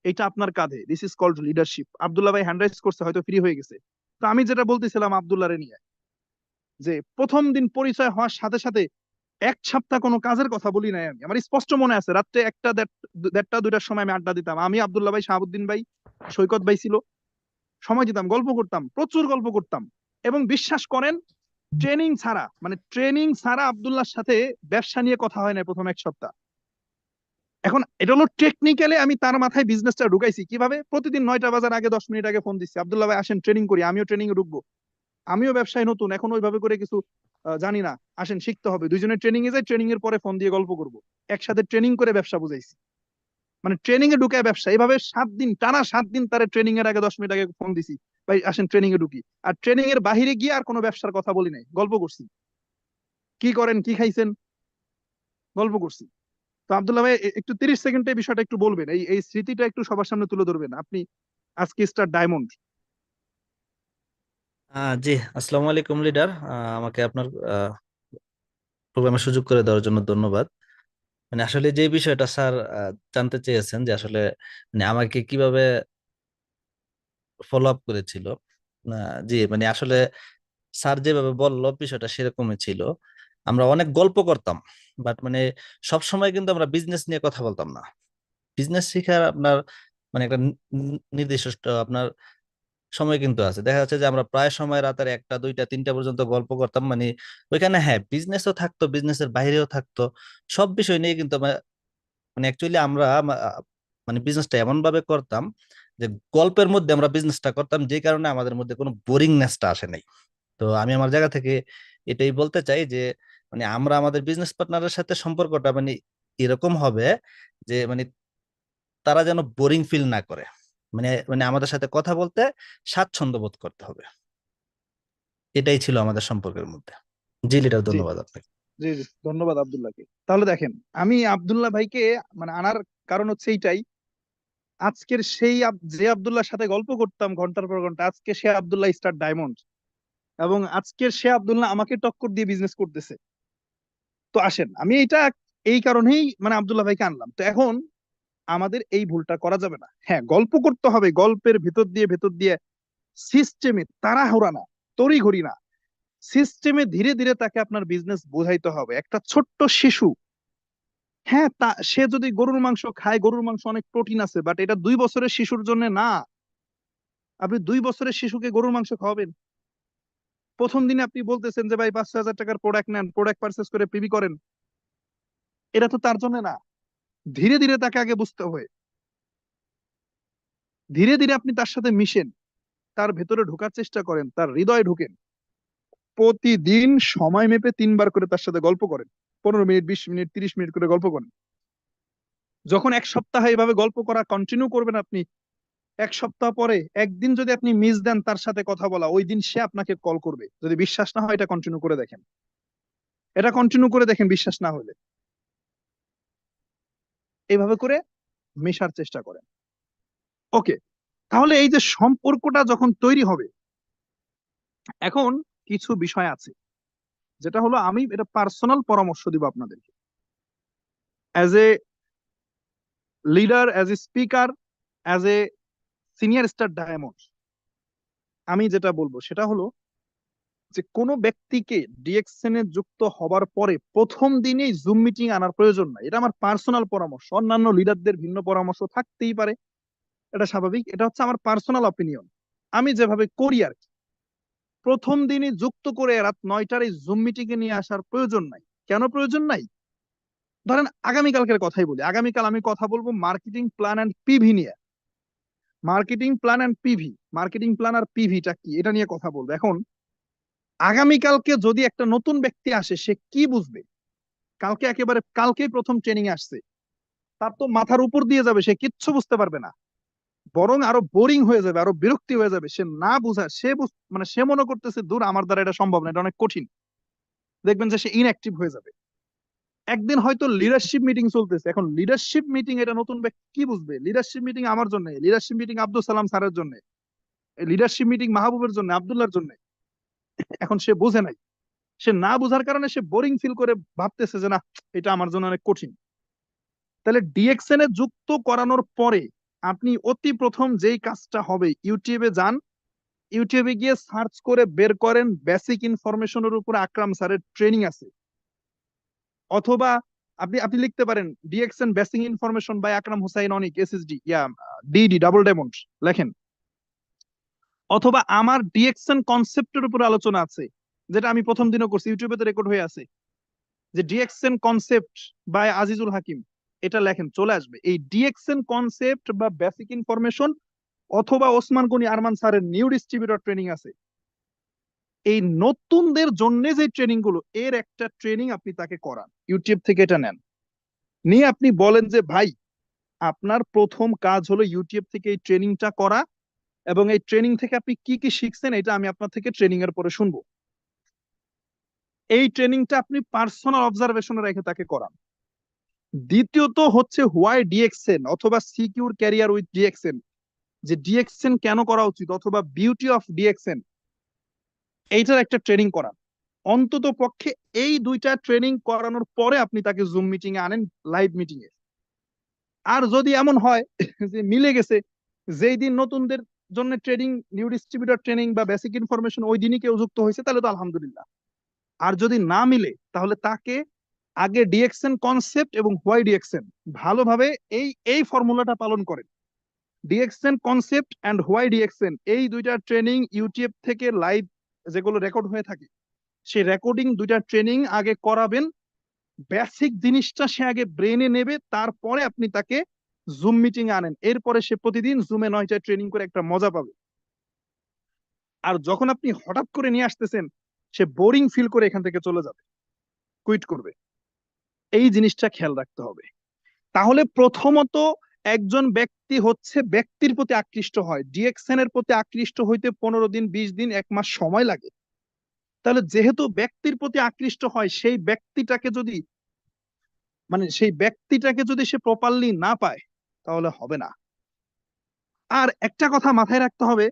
এটা আপনার কাঁধে। This is called leadership. Abdullah ভাই হ্যান্ড রাইজ করছে, হয়তো ফ্রি হয়ে গেছে। তো আমি যেটা বলতেছিলাম আব্দুল্লাহরে নিয়ে, যে প্রথম দিন পরিচয় হওয়ার সাথে সাথে 1 সপ্তাহ কোনো কাজের কথা বলি নাই আমি। আমার স্পষ্ট মনে আছে, রাত্রে 1টা 1:30 2টার সময় আমি আড্ডা দিতাম, আমি, আব্দুল্লাহ ভাই, শাহাবুদ্দিন ভাই, সৈকত ভাই ছিল, সময় দিতাম, গল্প করতাম, প্রচুর গল্প করতাম। এবং বিশ্বাস করেন, ট্রেনিং ছাড়া, মানে ট্রেনিং ছাড়া আব্দুল্লাহর সাথে ব্যবসা নিয়ে কথা হয় না প্রথম 1 সপ্তাহ। এখন এটা হলো টেকনিক্যালি আমি তার মাথায় বিজনেসটা ঢুকাইছি কিভাবে। প্রতিদিন 9টা বাজার আগে 10 মিনিট আগে ফোন দিচ্ছি, আব্দুল্লাহ ভাই আসেন ট্রেনিং করি, আমিও ট্রেনিং এ ঢুকবো। আমিও ব্যবসায় নতুন, এখন ওইভাবে করে কিছু জানি না, আসেন শিখতে হবে, দুইজনে ট্রেনিং এ যাই, ট্রেনিং এর পরে ফোন দিয়ে গল্প করব, একসাথে ট্রেনিং করে ব্যবসা বুঝাইছি, মানে ট্রেনিং এ ঢুকে ব্যবসা। এইভাবে 7 দিন টানা 7 দিন তারা ট্রেনিং এর আগে 10 মিনিট আগে ফোন দিছি, ভাই আসেন ট্রেনিং এ ঢুকি। আর ট্রেনিং এর বাহিরে গিয়ে আর কোনো ব্যবসার কথা বলি নাই, গল্প করছি, কি করেন কি খাইছেন গল্প করছি। তো আব্দুল্লাহ ভাই একটু 30 সেকেন্ডে এই বিষয়টা একটু বলবেন, এই এই স্মৃতিটা একটু সবার সামনে তুলে ধরবেন আপনি, আজকে স্টার ডায়মন্ড। জি, আসসালামু আলাইকুম লিডার। আমাকে আপনার প্রোগ্রামে সুযোগ করে দেওয়ার জন্য ধন্যবাদ। মানে আসলে যে বিষয়টা স্যার জানতে চেয়েছেন যে আসলে মানে আমাকে কিভাবে ফলো আপ করেছিল। জি, মানে আসলে স্যার যেভাবে বললো বিষয়টা সেরকমই ছিল। আমরা অনেক গল্প করতাম, বাট মানে সব সময় কিন্তু আমরা বিজনেস নিয়ে কথা বলতাম না। বিজনেস শিখার আপনার মানে একটা নির্দিষ্ট আপনার সময় কিন্তু আছে। দেখা যাচ্ছে যে আমরা প্রায় সময় রাতের 1টা 2টা 3টা পর্যন্ত গল্প করতাম। মানে ওইখানে হ্যাঁ বিজনেসও থাকতো, বিজনেসের বাইরেও থাকতো, সব বিষয় নিয়ে কিন্তু মানে অ্যাকচুয়ালি আমরা মানে বিজনেসটা এমন ভাবে করতাম যে গল্পের মধ্যে আমরা বিজনেসটা করতাম, যে কারণে আমাদের মধ্যে কোনো বোরিংনেসটা আসে নাই। তো আমি আমার জায়গা থেকে এটাই বলতে চাই যে মানে আমরা আমাদের বিজনেস পার্টনারের সাথে সম্পর্কটা মানে এরকম হবে যে মানে তারা যেন বোরিং ফিল না করে, মানে মানে আমাদের সাথে কথা বলতে স্বাচ্ছন্দ্য বোধ করতে হবে। এটাই ছিল আমাদের সম্পর্কের মধ্যে। জি লিডার, জি ধন্যবাদ আপনাকে। জি জি, ধন্যবাদ আব্দুল্লাহকে। তাহলে দেখেন, আমি আব্দুল্লাহ ভাইকে মানে আনার কারণ হচ্ছে এইটাই, আজকের সেই যে আব্দুল্লাহর সাথে গল্প করতাম ঘন্টার পর ঘন্টা, আজকে সে আব্দুল্লাহ স্টার ডায়মন্ড, এবং আজকের সে আব্দুল্লাহ আমাকে টক্কর দিয়ে বিজনেস করতেছে। তো আসেন, আমি এটা এই কারণেই মানে আব্দুল্লাহ ভাইকে আনলাম। তো এখন আমাদের এই ভুলটা করা যাবে না। হ্যাঁ, গল্প করতে হবে, গল্পের ভেতর দিয়ে সিস্টেমে তাড়াহুড়া না, তড়িঘড়ি না, সিস্টেমে ধীরে ধীরে তাকে আপনার বিজনেস বোঝাইতে হবে। একটা ছোট্ট শিশু, হ্যাঁ সে যদি গরুর মাংস খায়, গরুর মাংস অনেক প্রোটিন আছে, বাট এটা 2 বছরের শিশুর জন্য না। আপনি 2 বছরের শিশুকে গরুর মাংস খাওয়াবেন? প্রথম দিনে আপনি বলতেছেন যে ভাই 5,000 টাকার প্রোডাক্ট নেন, প্রোডাক্ট পারচেস করে পিবি করেন, এটা তো তার জন্য না। ধীরে ধীরে তাকে আগে বুঝতে হবে, ধীরে ধীরে আপনি তার সাথে মিশেন, তার ভেতরে ঢোকার চেষ্টা করেন, তার হৃদয়ে ঢুকেন। প্রতিদিন সময় মেপে 3 বার করে তার সাথে গল্প করেন, 15 মিনিট 20 মিনিট 30 মিনিট করে গল্প করেন। যখন 1 সপ্তাহ এইভাবে গল্প করা কন্টিনিউ করবেন আপনি, 1 সপ্তাহ পরে একদিন যদি আপনি মিস দেন তার সাথে কথা বলা, ওই দিন সে আপনাকে কল করবে। যদি বিশ্বাস না হয় এটা কন্টিনিউ করে দেখেন, এটা কন্টিনিউ করে দেখেন, বিশ্বাস না হলে এইভাবে করে মেশার চেষ্টা করেন। ওকে, তাহলে এই যে সম্পর্কটা যখন তৈরি হবে, এখন কিছু বিষয় আছে, যেটা হলো আমি এটা পার্সোনাল পরামর্শ দিব আপনাদেরকে, as a leader, as a speaker, as a senior star diamond. আমি যেটা বলবো সেটা হলো যে কোনো ব্যক্তিকে ডিএক্সএন এ যুক্ত হবার পরে প্রথম দিনেই জুম মিটিং আনার প্রয়োজন নাই। এটা আমার পার্সোনাল পরামর্শ, অন্যান্য লিডারদের ভিন্ন পরামর্শ থাকতেই পারে, এটা স্বাভাবিক, এটা হচ্ছে আমার পার্সোনাল অপিনিয়ন, আমি যেভাবে করি আর কি। প্রথম দিনই যুক্ত করে রাত 9টার এই জুম মিটিং এ নিয়ে আসার প্রয়োজন নাই। কেন প্রয়োজন নাই? ধরেন আগামীকালকের কথাই বলি, আগামীকাল আমি কথা বলবো মার্কেটিং প্ল্যান অ্যান্ড পিভি নিয়ে। Marketing plan and PV, marketing plan আর পিভিটা কি, এটা নিয়ে কথা বলবো। এখন আগামীকালকে যদি একটা নতুন ব্যক্তি আসে, সে কি বুঝবে? কালকে একেবারে কালকেই প্রথম ট্রেনিং আসছে, তার তো মাথার উপর দিয়ে যাবে, সে কিচ্ছু বুঝতে পারবে না, বরং আরো বোরিং হয়ে যাবে, আরো বিরক্তি হয়ে যাবে। সে না বুঝা, মানে সে মনে করতেছে দূর, আমার দ্বারা এটা সম্ভব না, এটা অনেক কঠিন। দেখবেন যে সে ইনঅ্যাক্টিভ হয়ে যাবে। একদিন হয়তো লিডারশিপ মিটিং চলতেছে, এখন লিডারশিপ মিটিং এটা নতুন ব্যক্তি কি বুঝবে? লিডারশিপ মিটিং আমার জন্য, লিডারশিপ মিটিং আব্দুল সালাম স্যারের জন্য, লিডারশিপ মিটিং মাহবুবের জন্য, আব্দুল্লাহর জন্য। এখন সে বোঝে নাই, সে না বোঝার কারণে সে বোরিং ফিল করে ভাবতেছে যে না, এটা আমার জন্য অনেক কঠিন। তাহলে ডিএক্সএন এ যুক্ত করানোর পরে আপনি অতি প্রথম যেই কাজটা হবে, ইউটিউবে যান, ইউটিউবে গিয়ে সার্চ করে বের করেন বেসিক ইনফরমেশনের উপর আকরাম স্যারের ট্রেনিং আছে, অথবা আপনি আপনি লিখতে পারেন DXN basic information by Akram Hussain Anik SSD, DD double diamond লেখেন। অথবা আমার ডিএক্সএন কনসেপ্টের উপর আলোচনা আছে, যেটা আমি প্রথম দিনও করছি, ইউটিউবে তো রেকর্ড হয়ে আছে, যে ডিএক্সএন কনসেপ্ট বাই আজিজুল হাকিম, এটা লেখেন, চলে আসবে। এই ডিএক্সএন কনসেপ্ট বা বেসিক ইনফরমেশন, অথবা ওসমান গনি আরমান স্যারের নিউ ডিস্ট্রিবিউটর ট্রেনিং আছে, এই নতুনদের জন্য যে ট্রেনিং গুলো, এর একটা ট্রেনিং আপনি তাকে করান, ইউটিউব থেকে এটা নেন, নিয়ে আপনি বলেন যে ভাই আপনার প্রথম কাজ হলো ইউটিউব থেকে এই ট্রেনিংটা করা, এবং এই ট্রেনিং থেকে আপনি কি কি শিখছেন এটা আমি আপনার থেকে ট্রেনিং এর পরে শুনবো। এই ট্রেনিংটা আপনি পার্সোনাল অবজারভেশনে রেখে তাকে করান। দ্বিতীয়ত হচ্ছে হোয়াই ডিএক্সএন অথবা সিকিউর ক্যারিয়ার উইথ ডিএক্সএন, যে ডিএক্সএন কেন করা উচিত অথবা বিউটি অফ ডিএক্সএন, এইটার একটা ট্রেনিং করান। অন্তত পক্ষে এই দুইটা ট্রেনিং করানোর পরে আপনি তাকে জুম মিটিং এ আনেন, লাইভ মিটিং এ। আর যদি এমন হয় যে মিলে গেছে, যেই দিন নতুনদের জন্য ট্রেনিং, নিউ ডিস্ট্রিবিউটর ট্রেনিং বা বেসিক ইনফরমেশন ওই দিনই কেউ যুক্ত হয়েছে, তাহলে তো আলহামদুলিল্লাহ। আর যদি না মিলে তাহলে তাকে আগে ডিএক্সএন কনসেপ্ট এবং হোয়াই ডিএক্সএন ভালোভাবে এই এই ফর্মুলাটা পালন করেন। DXN concept and why DXN এই দুইটা ট্রেনিং ইউটিউব থেকে লাইভ যেগুলো রেকর্ড হয়ে থাকে, সেই রেকর্ডিং দুইটা ট্রেনিং আগে করাবেন। বেসিক জিনিসটা সে আগে ব্রেনে নেবে, তারপরে আপনি তাকে জুম মিটিং এ আনেন। এরপরে সে প্রতিদিন জুমে 9টায় ট্রেনিং করে একটা মজা পাবে। আর যখন আপনি হঠাৎ করে নিয়ে আসতেছেন, সে বোরিং ফিল করে এখান থেকে চলে যাবে, কুইট করবে। এই জিনিসটা খেয়াল রাখতে হবে। তাহলে প্রথমত একজন ব্যক্তি হচ্ছে ব্যক্তির প্রতি আকৃষ্ট হয়, ডিএক্সএন এর প্রতি আকৃষ্ট হইতে 15 দিন, 20 দিন, 1 মাস সময় লাগে। তাহলে যেহেতু ব্যক্তির প্রতি আকৃষ্ট হয়, সেই ব্যক্তিটাকে যদি সে প্রপারলি না পায় তাহলে হবে না। আর একটা কথা মাথায় রাখতে হবে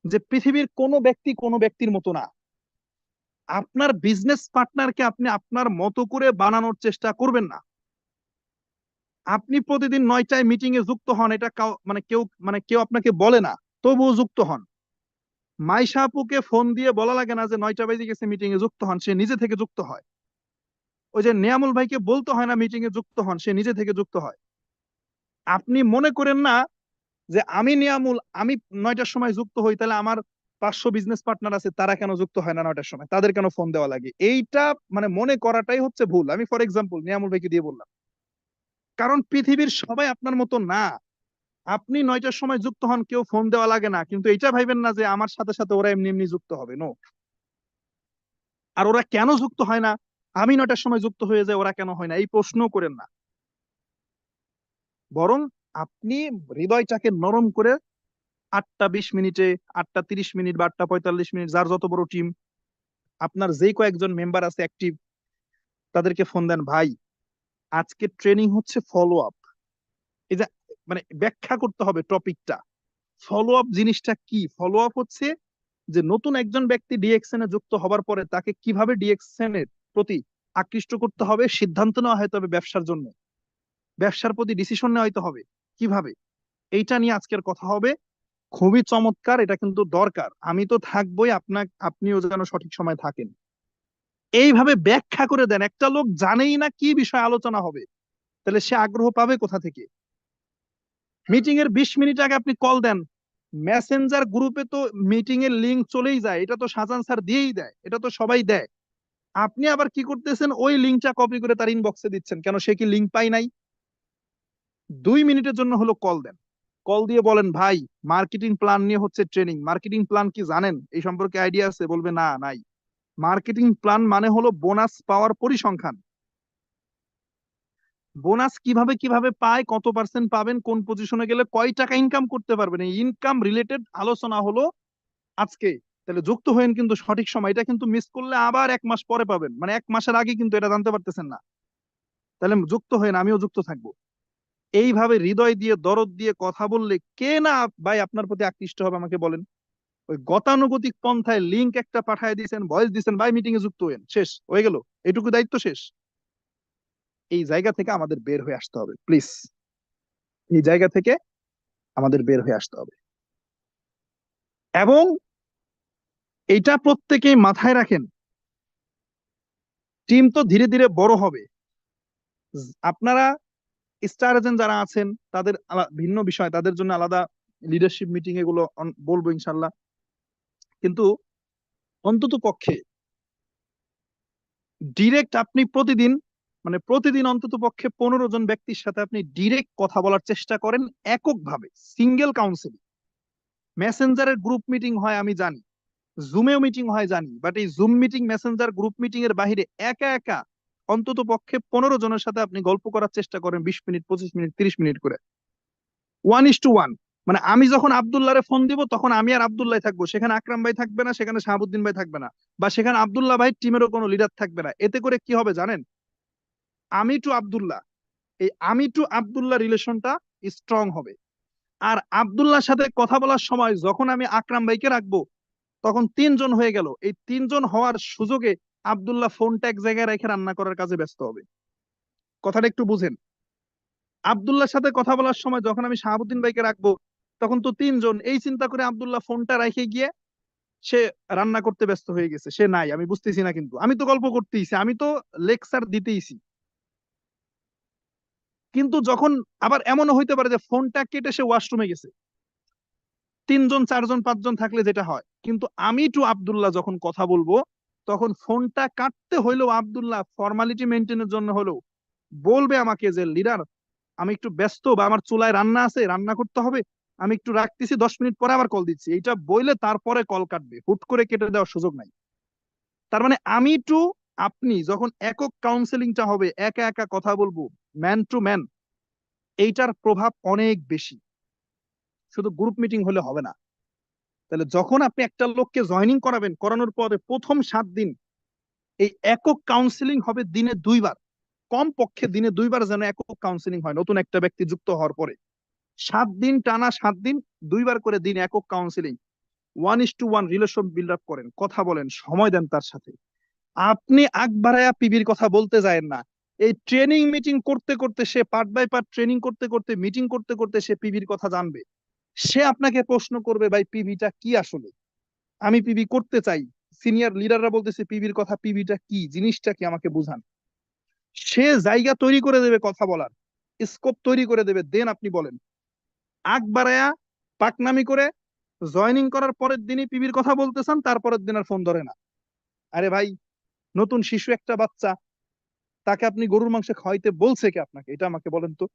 যে পৃথিবীর কোনো ব্যক্তি কোনো ব্যক্তির মতো না। আপনার বিজনেস পার্টনারকে আপনি আপনার মতো করে বানানোর চেষ্টা করবেন না। আপনি প্রতিদিন 9টায় মিটিং এ যুক্ত হন, এটা কেউ আপনাকে বলে না, তবুও যুক্ত হন। মাইশা আপুকে ফোন দিয়ে বলা লাগে না যে 9টা বেজে গেছে মিটিং এ যুক্ত হন, সে নিজে থেকে যুক্ত হয়। ওই যে নিয়ামুল ভাইকে বলতে হয় না মিটিং এ যুক্ত হন, সে নিজে থেকে যুক্ত হয়। আপনি মনে করেন না যে আমি নিয়ামুল, আমি 9টার সময় যুক্ত হই, তাহলে আমার 500 বিজনেস পার্টনার আছে, তারা কেন যুক্ত হয় না 9টার সময়, তাদের কেন ফোন দেওয়া লাগে? এইটা মনে করাটাই হচ্ছে ভুল। আমি ফর এক্সাম্পল নিয়ামুল ভাইকে দিয়ে বললাম, কারণ পৃথিবীর সবাই আপনার মতো না। আপনি 9টার সময় যুক্ত হন, কেউ ফোন দেওয়া লাগে না, কিন্তু এটা ভাইবেন না যে আমার সাথে সাথে ওরা এমনি এমনি যুক্ত হবে। নো। আর ওরা কেন যুক্ত হয় না, আমি 9টার সময় যুক্ত হয়ে যায়, ওরা কেন হয় না, এই প্রশ্নও করেন না। বরং আপনি হৃদয়টাকে নরম করে 8টা 20 মিনিটে, 8টা 30 মিনিট বা 8টা 45 মিনিট, যার যত বড় টিম, আপনার যেই কয়েকজন মেম্বার আছে অ্যাক্টিভ, তাদেরকে ফোন দেন, ভাই আজকে ট্রেনিং হচ্ছে ফলো আপ। এই যে ব্যাখ্যা করতে হবে টপিকটা। ফলো আপ জিনিসটা কি? ফলো আপ হচ্ছে যে নতুন একজন ব্যক্তি ডিএক্সএন এ যুক্ত হবার পরে তাকে কিভাবে ডিএক্সএন এর প্রতি আকৃষ্ট করতে হবে, সিদ্ধান্ত নেওয়া হতে হবে ব্যবসার জন্য, ব্যবসার প্রতি ডিসিশন নেওয়া হতে হবে কিভাবে, এইটা নিয়ে আজকের কথা হবে। খুবই চমৎকার, এটা কিন্তু দরকার। আমি তো থাকবোই, আপনিও যেন সঠিক সময় থাকেন। এইভাবে ব্যাখ্যা করে দেন। একটা লোক জানেই না কি বিষয় আলোচনা হবে, তাহলে সে আগ্রহ পাবে কোথা থেকে? মিটিং এর 20 মিনিট আগে আপনি কল দেন, মেসেঞ্জার গ্রুপে তো মিটিং এর লিঙ্ক চলেই যায়, এটা তো শাহজাহান স্যার দিয়েই দেয়, এটা তো সবাই দেয়। আপনি আবার কি করতেছেন, ওই লিঙ্কটা কপি করে তার ইনবক্সে দিচ্ছেন। কেন? সে কি লিঙ্ক পাই নাই? 2 মিনিটের জন্য হলো কল দেন, কল দিয়ে বলেন, ভাই মার্কেটিং প্ল্যান নিয়ে হচ্ছে ট্রেনিং, মার্কেটিং প্ল্যান কি জানেন, এই সম্পর্কে আইডিয়া আছে? বলবে না, নাই। মার্কেটিং প্ল্যান মানে হলো বোনাস পাওয়ার পরিসংখ্যান। বোনাস কিভাবে কিভাবে পায়, কত পার্সেন্ট পাবেন, কোন পজিশনে গেলে কয় টাকা ইনকাম করতে পারবেন, এই ইনকাম রিলেটেড আলোচনা হলো আজকে। তাহলে যুক্ত হয়েন কিন্তু সঠিক সময়, এটা কিন্তু মিস করলে আবার 1 মাস পরে পাবেন, 1 মাসের আগে কিন্তু এটা জানতে পারতেছেন না। তাহলে যুক্ত হয়েন, আমিও যুক্ত থাকবো। এইভাবে হৃদয় দিয়ে দরদ দিয়ে কথা বললে কে না ভাই আপনার প্রতি আকৃষ্ট হবে আমাকে বলেন? ওই গতানুগতিক পন্থায় লিংক একটা পাঠায় দিয়েছেন, ভয়েস দিয়েছেন, ভাই মিটিং এ যুক্ত হয়েন, শেষ হয়ে গেল, এইটুকু দায়িত্ব শেষ। এই জায়গা থেকে আমাদের বের হয়ে আসতে হবে প্লিজ, এই জায়গা থেকে আমাদের বের হয়ে আসতে হবে। এবং এটা প্রত্যেকেই মাথায় রাখেন, টিম তো ধীরে ধীরে বড় হবে। আপনারা স্টার এজেন্ট যারা আছেন তাদের ভিন্ন বিষয়, তাদের জন্য আলাদা লিডারশিপ মিটিং এগুলো বলবো ইনশাল্লাহ। কিন্তু অন্তত পক্ষে ডিরেক্ট আপনি প্রতিদিন অন্তত পক্ষে 15 জন ব্যক্তির সাথে আপনি ডিরেক্ট কথা বলার চেষ্টা করেন, এককভাবে, সিঙ্গেল কাউন্সিল। মেসেঞ্জারের গ্রুপ মিটিং হয় আমি জানি, জুমেও মিটিং হয় জানি, বাট এই zoom meeting, Messenger, group meeting এর বাহিরে একা একা অন্তত পক্ষে 15 জনের সাথে আপনি গল্প করার চেষ্টা করেন 20 মিনিট, 25 মিনিট, 30 মিনিট করে, 1:1। মানে আমি যখন আব্দুল্লাহরে ফোন দিব তখন আমি আর আব্দুল্লাহ থাকবো, সেখানে আকরাম ভাই থাকবে না, সেখানে শাহাবুদ্দিন ভাই থাকবে না, বা সেখানে আব্দুল্লাহ ভাই টিমেরও কোনো লিডার থাকবে না। এতে করে কি হবে জানেন? আমি টু আব্দুল্লাহ, এই আমি টু আব্দুল্লাহ রিলেশনটা স্ট্রং হবে। আর আব্দুল্লাহর সাথে কথা বলার সময় যখন আমি আকরাম ভাইকে রাখবো তখন 3 জন হয়ে গেল। এই 3 জন হওয়ার সুযোগে আব্দুল্লাহ ফোনটা এক জায়গায় রেখে রান্না করার কাজে ব্যস্ত হবে। কথাটা একটু বুঝেন। আব্দুল্লাহর সাথে কথা বলার সময় যখন আমি শাহাবুদ্দিন ভাইকে রাখবো তখন তো 3 জন, এই চিন্তা করে আব্দুল্লাহ ফোনটা রেখে গিয়ে সে রান্না করতে ব্যস্ত হয়ে গেছে, সে নাই, আমি বুঝতেছি না, কিন্তু আমি তো গল্প করতেইছি, আমি তো লেকচার দিতেইছি। কিন্তু যখন আবার এমনও হইতে পারে যে ফোনটা কেটে সে ওয়াশরুমে গেছে, 3 জন 4 জন 5 জন থাকলে যেটা হয়। কিন্তু আমি টু আব্দুল্লাহ যখন কথা বলবো তখন ফোনটা কাটতে হইলেও আব্দুল্লাহ ফর্মালিটি মেনটেনের জন্য হলেও বলবে আমাকে যে লিডার আমি একটু ব্যস্ত, বা আমার চুলায় রান্না আছে, রান্না করতে হবে, আমি একটু রাখতেছি, 10 মিনিট পরে আবার কল দিচ্ছি, এইটা বইলে তারপরে কল কাটবে, হুট করে কেটে দেওয়ার সুযোগ নাই। তার মানে আমি টু আপনি যখন একক কাউন্সেলিংটা হবে, একা একা কথা বলবো, ম্যান টু ম্যান, এইটার প্রভাব অনেক বেশি। শুধু গ্রুপ মিটিং হলে হবে না। তাহলে যখন আপনি একটা লোককে জয়েনিং করাবেন, করানোর পরে প্রথম 7 দিন এই একক কাউন্সিলিং হবে দিনে 2 বার, কম পক্ষে দিনে 2 বার যেন একক কাউন্সিলিং হয় নতুন একটা ব্যক্তি যুক্ত হওয়ার পরে। 7 দিন টানা, 7 দিন 2 বার করে দিন একক কাউন্সিলিং, 1:1 রিলেশন বিল্ড আপ করেন, কথা বলেন, সময় দেন তার সাথে। আপনি আগ বাড়ায়া পিবির কথা বলতে যায়েন না। এই ট্রেনিং মিটিং করতে করতে, সে পার্ট বাই পার্ট ট্রেনিং করতে করতে, মিটিং করতে করতে সে পিবির কথা জানবে। সে আপনাকে প্রশ্ন করবে, ভাই পিবিটা কি আসলে, আমি পিবি করতে চাই, সিনিয়র লিডাররা বলতেছে পিবির কথা, পিবিটা কি জিনিসটা কি আমাকে বুঝান। সে জায়গা তৈরি করে দেবে কথা বলার, স্কোপ তৈরি করে দেবে, দেন আপনি বলেন। আগ বাড়ায়া পাকনামি করে জয়েনিং করার পরের দিনই পিবির কথা বলতেছেন, তারপরের দিন আর ফোন ধরে না। আরে ভাই, নতুন শিশু একটা বাচ্চা, তাকে আপনি গরুর মাংস খাওয়াইতে বলছে কে আপনাকে, এটা আমাকে বলেন তো।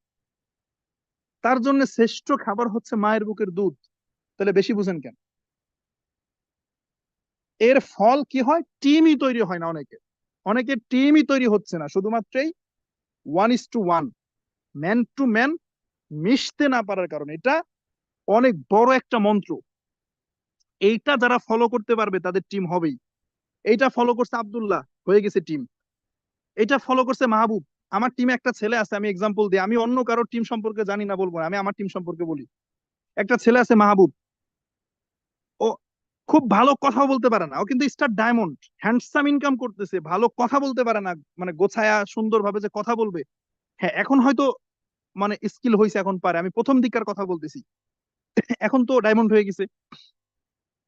তার জন্য শ্রেষ্ঠ খাবার হচ্ছে মায়ের বুকের দুধ, তাহলে বেশি বুঝেন কেন? এর ফল কি হয়? টিমই তৈরি হয় না, অনেকের টিমই তৈরি হচ্ছে না, শুধুমাত্রই 1:1 ম্যান টু ম্যান মিশতে না পারার কারণে। এটা অনেক বড় একটা মন্ত্র, এইটা যারা ফলো করতে পারবে তাদের টিম হবেই। এইটা ফলো করছে আব্দুল্লাহ, হয়ে গেছে টিম। এটা ফলো করছে মাহবুব, আমার টিমে একটা ছেলে আছে, আমি এক্সাম্পল দিই, আমি অন্য কারো টিম সম্পর্কে জানি না, বলবো না, আমি আমার টিম সম্পর্কে বলি। একটা ছেলে আছে মাহবুব, ও খুব ভালো কথা বলতে পারে না, ও কিন্তু স্টার ডায়মন্ড, হ্যান্ডসাম ইনকাম করতেছে, ভালো কথা বলতে পারে না, মানে গোছায়া সুন্দর ভাবে যে কথা বলবে, হ্যাঁ এখন হয়তো মানে স্কিল হয়েছে, এখন পারে, আমি প্রথম দিককার কথা বলতেছি, এখন তো ডায়মন্ড হয়ে গেছে।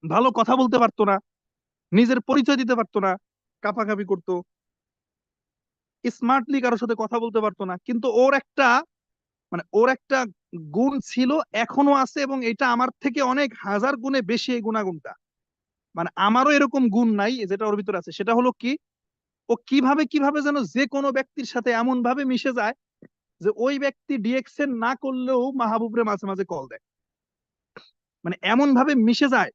ভালো কথা বলতে পারতো না, নিজের পরিচয় দিতে পারতো না, কাপাকাপি করতো, স্মার্টলি কারোর সাথে কথা বলতে পারতো না, কিন্তু ওর একটা গুণ ছিল, এখনো আছে, এবং এটা আমার থেকে অনেক হাজার গুণে বেশি এই গুণাগুণটা। মানে আমারও এরকম গুণ নাই যেটা ওর ভিতরে আছে, সেটা হলো কি, ও কিভাবে কিভাবে যেন যে কোনো ব্যক্তির সাথে এমন ভাবে মিশে যায় যে ওই ব্যক্তি ডিএক্সএন না করলেও মাহবুবরে মাঝে মাঝে কল দেয়। মানে এমন ভাবে মিশে যায়,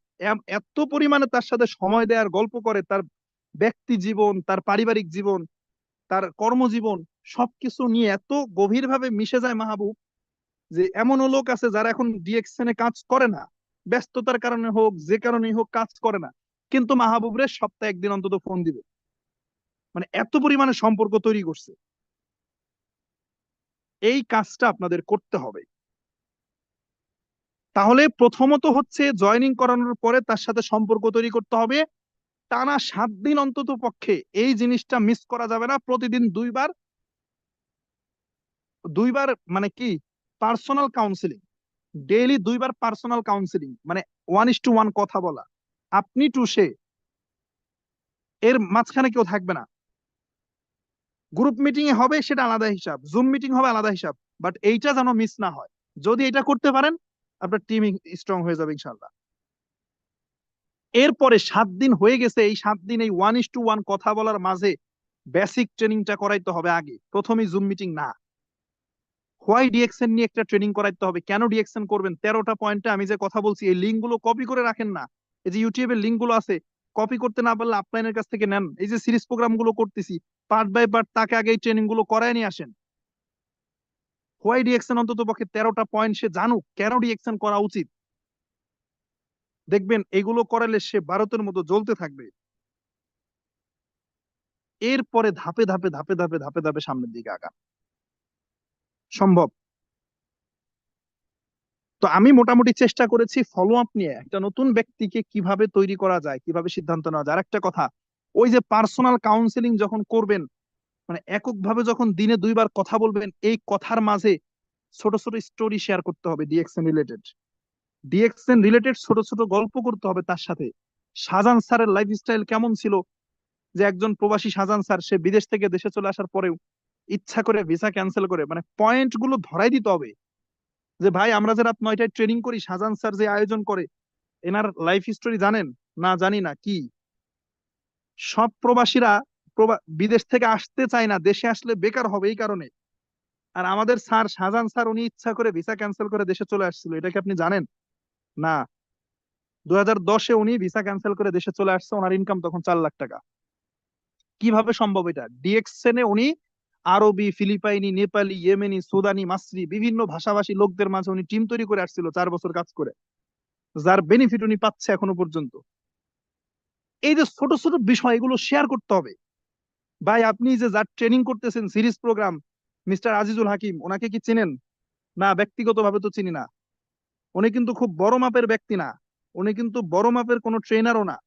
এত পরিমাণে তার সাথে সময় দেয় আর গল্প করে, তার ব্যক্তি জীবন, তার পারিবারিক জীবন, তার কর্মজীবন, সবকিছু নিয়ে এত গভীর ভাবে মিশে যায় মাহবুব, যে এমনও লোক আছে যারা এখন ডিএক্সএন এ কাজ করে না, ব্যস্ততার কারণে হোক, যে কারণেই হোক কাজ করে না, কিন্তু মাহবুবরে সপ্তাহে একদিন অন্তত ফোন দিবে। মানে এত পরিমাণে সম্পর্ক তৈরি করছে। এই কাজটা আপনাদের করতে হবে। তাহলে প্রথমত হচ্ছে জয়েনিং করানোর পরে তার সাথে সম্পর্ক তৈরি করতে হবে, টানা 7 দিন অন্তত পক্ষে এই জিনিসটা মিস করা যাবে না। প্রতিদিন 2 বার মানে কি, পার্সোনাল কাউন্সিলিং, ডেইলি 2 বার পার্সোনাল কাউন্সিলিং, মানে 1:1 কথা বলা, আপনি টু সে, এর মাঝখানে কেউ থাকবে না। গ্রুপ মিটিং এ হবে সেটা আলাদা হিসাব, জুম মিটিং হবে আলাদা হিসাব, বাট এইটা যেন মিস না হয়। যদি এটা করতে পারেন আপনার টিম স্ট্রং হয়ে যাবে ইনশাল্লাহ। এরপরে 7 দিন হয়ে গেছে, এই 7 দিন এই 1:1 কথা বলার মাঝে বেসিক ট্রেনিংটা করাইতে হবে আগে, প্রথমেই জুম মিটিং না। হোয়াই ডিএক্সএন নিয়ে একটা ট্রেনিং করাইতে হবে, কেন ডিএক্সএন করবেন, 13টা পয়েন্টে আমি যে কথা বলছি, এই লিঙ্ক গুলো কপি করে রাখেন না, এই যে ইউটিউবের লিঙ্ক গুলো আছে, কপি করতে না পারলে আপলাইনের কাছ থেকে নেন। এই যে সিরিজ প্রোগ্রাম গুলো করতেছি, পার্ট বাই পার্ট তাকে আগে এই ট্রেনিং গুলো করায় নিয়ে আসেন। হোয়াই ডিএক্সএন অন্তত পক্ষে 13টা পয়েন্ট সে জানুক কেন ডিএক্সএন করা উচিত। দেখবেন এগুলো করালে সে ভারতের মতো জ্বলতে থাকবে। এরপরে ধাপে ধাপে ধাপে ধাপে ধাপে ধাপে সামনের দিকে আগান সম্ভব। তো আমি মোটামুটি চেষ্টা করেছি ফলো আপ নিয়ে একটা নতুন ব্যক্তিকে কিভাবে তৈরি করা যায়, কিভাবে সিদ্ধান্ত নেওয়া যায়। আর একটা কথা, ওই যে পার্সোনাল কাউন্সেলিং যখন করবেন, মানে এককভাবে যখন দিনে 2বার কথা বলবেন, এই কথার মাঝে ছোট ছোট স্টোরি শেয়ার করতে হবে ডিএক্সএন রিলেটেড ছোট ছোট গল্প করতে হবে তার সাথে। শাহজাহান স্যারের লাইফস্টাইল কেমন ছিল, যে একজন প্রবাসী শাহজাহান স্যার সে বিদেশ থেকে দেশে চলে আসার পরেও ইচ্ছা করে ভিসা ক্যান্সেল করে, মানে পয়েন্ট গুলো ধরাই দিতে হবে যে ভাই আমরা যে রাত 9টায় ট্রেনিং করি, শাহজাহান স্যার যে আয়োজন করে, এনার লাইফ হিস্টোরি জানেন না? জানি না। কি সব প্রবাসীরা বিদেশ থেকে আসতে চায় না, দেশে আসলে বেকার হবে এই কারণে। আর আমাদের স্যার শাহজাহান স্যার উনি ইচ্ছা করে ভিসা ক্যান্সেল করে দেশে চলে আসছিল, এটা কি আপনি জানেন না? 2010-এ উনি ভিসা ক্যান্সেল করে দেশে চলে আসছে, ওনার ইনকাম তখন 4 লাখ টাকা। কিভাবে সম্ভব এটা? ডিএক্সএন এ উনি আরবি, ফিলিপাইনি, নেপালি, ইয়েমেনি, সুদানি, মাসরি বিভিন্ন ভাষাভাষী লোকদের মাঝে উনি টিম তৈরি করে আসছিল 4 বছর কাজ করে, যার বেনিফিট উনি পাচ্ছে এখনো পর্যন্ত। এই যে ছোট ছোট বিষয়, এগুলো শেয়ার করতে হবে। ভাই আপনি যে যার ট্রেনিং করতেছেন সিরিজ প্রোগ্রাম, মিস্টার আজিজুল হাকিম, ওনাকে কি চেনেন? না, ব্যক্তিগতভাবে তো চিনি না। উনি কিন্তু খুব বড় মাপের ব্যক্তি না, উনি কিন্তু বড় মাপের কোনো ট্রেনারও না।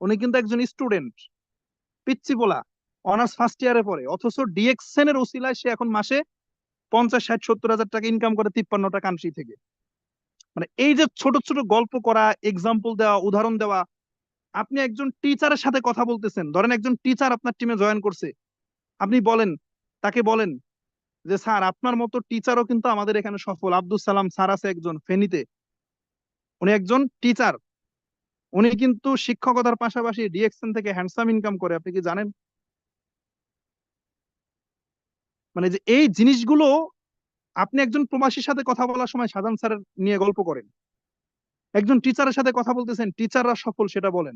উনি কিন্তু একজন স্টুডেন্ট, পিচ্চি পোলা, অনার্স ফার্স্ট ইয়ারে পড়ে, অথচ ডিএক্সএন এর ওসিলায় সে এখন মাসে 50, 60, 70 হাজার টাকা ইনকাম করে 53টা কান্ট্রি থেকে। মানে এই যে ছোট ছোট গল্প করা, এক্সাম্পল দেওয়া, উদাহরণ দেওয়া। আপনি একজন টিচারের সাথে কথা বলতেছেন, ধরেন একজন টিচার আপনার টিমে জয়েন করছে, আপনি বলেন, তাকে বলেন যে স্যার আপনার মতো টিচারও কিন্তু আমাদের এখানে সফল। আব্দুল সালাম স্যার আছে একজন ফেনীতে, উনি একজন টিচার, উনি কিন্তু শিক্ষকতার পাশাপাশি ডিএক্সএন থেকে হ্যান্ডসাম ইনকাম করে, আপনি কি জানেন? মানে যে এই জিনিসগুলো, আপনি একজন প্রবাসীর সাথে কথা বলার সময় শাহজাহান স্যারের নিয়ে গল্প করেন, একজন টিচারের সাথে কথা বলতেছেন টিচাররা সফল সেটা বলেন,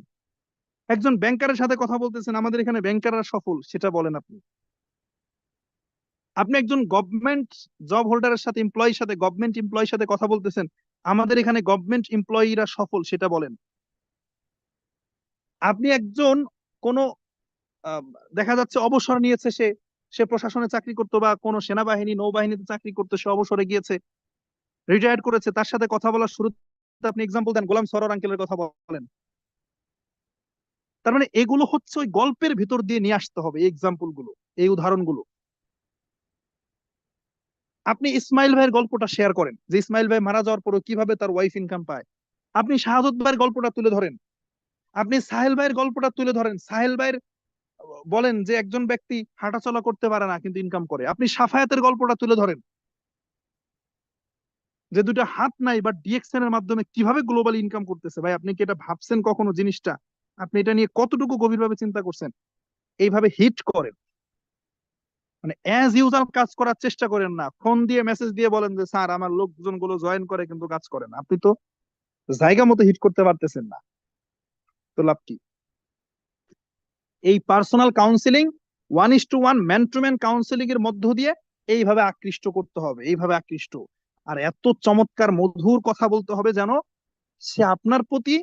একজন ব্যাংকারের সাথে কথা বলতেছেন আমাদের এখানে ব্যাংকাররা সফল সেটা বলেন। আপনি আপনি একজন গভর্নমেন্ট জব হোল্ডারের সাথে, এমপ্লয়ির সাথে, গভর্নমেন্ট এমপ্লয়ির সাথে কথা বলতেছেন, আমাদের এখানে গভর্নমেন্ট এমপ্লয়িরা সফল সেটা বলেন। আপনি একজন কোন আহ, দেখা যাচ্ছে অবসর নিয়েছে, সে সে প্রশাসনে চাকরি করতো বা কোনো সেনাবাহিনী নৌবাহিনীতে চাকরি করতো, সে অবসরে গিয়েছে, রিটায়ার্ড করেছে, তার সাথে কথা বলার শুরুতে আপনি এক্সাম্পল দেন, গোলাম সরোয়ার আঙ্কেলের কথা বলেন। তার মানে এগুলো হচ্ছে ওই গল্পের ভিতর দিয়ে নিয়ে আসতে হবে এই এক্সাম্পল গুলো, এই উদাহরণগুলো। আপনি ইসমাইল ভাইয়ের গল্পটা শেয়ার করেন, যে ইসমাইল ভাই মারা যাওয়ার পরও কিভাবে তার ওয়াইফ ইনকাম পায়। আপনি শাহাদত ভাইয়ের গল্পটা তুলে ধরেন, আপনি সাহেল ভাইয়ের গল্পটা তুলে ধরেন। সাহেল ভাইয়ের বলেন যে একজন ব্যক্তি হাঁটাচলা করতে পারে না কিন্তু ইনকাম করে। আপনি সাফায়াতের গল্পটা তুলে ধরেন, যে দুটো হাত নাই বাট ডিএক্সএন এর মাধ্যমে কিভাবে গ্লোবাল ইনকাম করতেছে। ভাই আপনি কি এটা ভাবছেন কখনো জিনিসটা? আপনি এটা নিয়ে কতটুকু গভীরভাবে চিন্তা করছেন? এইভাবে হিট করেন, মানে অ্যাজ ইউজুয়াল কাজ করার চেষ্টা করেন না। ফোন দিয়ে মেসেজ দিয়ে বলেন যে স্যার আমার লোকজন গুলো জয়েন করে কিন্তু কাজ করে না। আপনি তো জায়গা মতো হিট করতে পারতেছেন না, তো লাভ কি? এই personal counselling, 1:1 man to man counselling এর মধ্য দিয়ে এইভাবে আকৃষ্ট করতে হবে, এইভাবে আকৃষ্ট। আর এত চমৎকার মধুর কথা বলতে হবে যেন সে আপনার প্রতি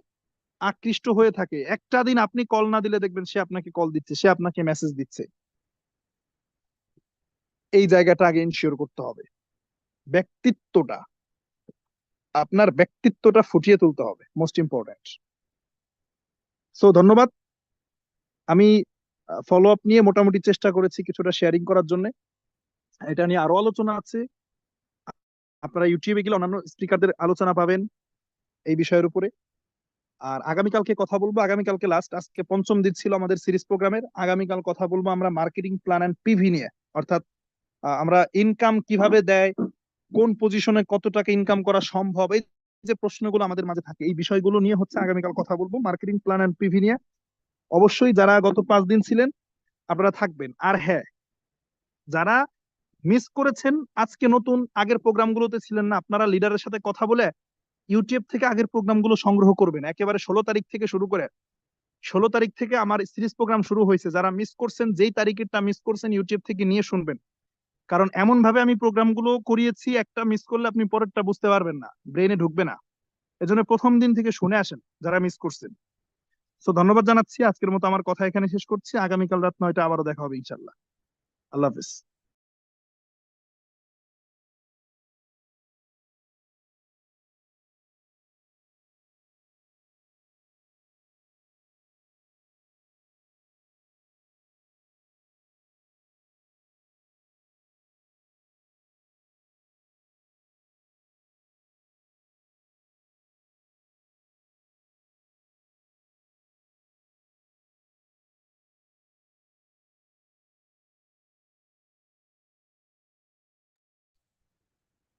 আকৃষ্ট হয়ে থাকে। একটা দিন আপনি কল না দিলে দেখবেন সে আপনাকে কল দিচ্ছে, সে আপনাকে মেসেজ দিচ্ছে। এই জায়গাটা আগে ইনশিওর করতে হবে। ব্যক্তিত্বটা, আপনার ব্যক্তিত্বটা ফুটিয়ে তুলতে হবে, মোস্ট ইম্পর্টেন্ট। সো ধন্যবাদ। আমি ফলো আপ নিয়ে মোটামুটি চেষ্টা করেছি কিছুটা শেয়ারিং করার জন্য। এটা নিয়ে আরো আলোচনা আছে, আপনারা ইউটিউবে গেলে অন্যান্য স্পিকারদের আলোচনা পাবেন এই বিষয়ের উপরে। আর আগামীকালকে কথা বলবো, আগামীকালকে লাস্ট, আজকে 5ম দিন ছিল আমাদের সিরিজ প্রোগ্রামের। আগামীকাল কথা বলবো আমরা মার্কেটিং প্ল্যান এন্ড পিভি নিয়ে, অর্থাৎ আমরা ইনকাম কিভাবে দেয়, কোন পজিশনে কত টাকা ইনকাম করা সম্ভব, এই যে প্রশ্নগুলো আমাদের মাঝে থাকে, এই বিষয়গুলো নিয়ে হচ্ছে আগামীকাল কথা বলবো, মার্কেটিং প্ল্যান এন্ড পিভি নিয়ে। অবশ্যই যারা গত 5 দিন ছিলেন আপনারা থাকবেন। আর হ্যাঁ, যারা মিস করেছেন, আজকে নতুন, আগের প্রোগ্রামগুলোতে ছিলেন না, আপনারা লিডারের সাথে কথা বলে ইউটিউব থেকে আগের প্রোগ্রামগুলো সংগ্রহ করবেন, একেবারে 16 তারিখ থেকে শুরু করে 16 তারিখ থেকে আমার সিরিজ প্রোগ্রাম শুরু হয়েছে, যারা মিস করছেন, যেই তারিখেরটা মিস করছেন ইউটিউব থেকে নিয়ে শুনবেন। কারণ এমন ভাবে আমি প্রোগ্রামগুলো করিয়েছি, একটা মিস করলে আপনি পরেরটা বুঝতে পারবেন না, ব্রেনে ঢুকবে না। এজন্য প্রথম দিন থেকে শুনে আসেন যারা মিস করছেন। তো ধন্যবাদ জানাচ্ছি, আজকের মতো আমার কথা এখানে শেষ করছি। আগামীকাল রাত 9টায় আবারও দেখা হবে ইনশাল্লাহ। আল্লাহ হাফেজ।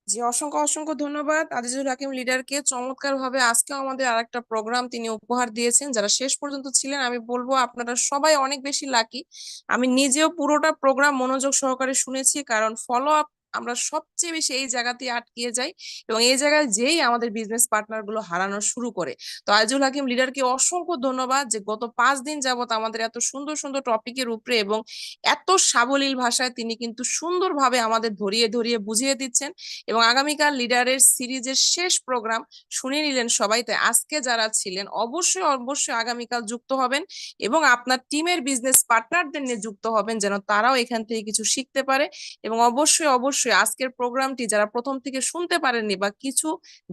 জি, অসংখ্য অসংখ্য ধন্যবাদ আজিজুল হাকিম লিডারকে। চমৎকার ভাবে আজকেও আমাদের আরেকটা প্রোগ্রাম তিনি উপহার দিয়েছেন। যারা শেষ পর্যন্ত ছিলেন, আমি বলবো আপনারা সবাই অনেক বেশি লাকি। আমি নিজেও পুরোটা প্রোগ্রাম মনোযোগ সহকারে শুনেছি, কারণ ফলো আপ আমরা সবচেয়ে বেশি এই জায়গাতেই আটকিয়ে যাই এবং এই জায়গায় যেই আমাদের বিজনেস পার্টনার গুলো হারানো শুরু করে। তো আজিজুল হাকিম লিডারকে অসংখ্য ধন্যবাদ যে গত 5 দিন যাবত আমাদের এত সুন্দর সুন্দর টপিকের উপরে এবং এত সাবলীল ভাষায় তিনি কিন্তু সুন্দরভাবে আমাদের ধরিয়ে ধরিয়ে বুঝিয়ে দিচ্ছেন। এবং আগামীকাল লিডারের সিরিজের শেষ প্রোগ্রাম শুনে নিলেন সবাই। তাই আজকে যারা ছিলেন অবশ্যই অবশ্যই আগামীকাল যুক্ত হবেন এবং আপনার টিমের বিজনেস পার্টনারদের নিয়ে যুক্ত হবেন, যেন তারাও এখান থেকে কিছু শিখতে পারে। এবং অবশ্যই অবশ্যই আজকের প্রোগ্রামটি যারা প্রথম থেকে শুনতে পারেননি বা কিছু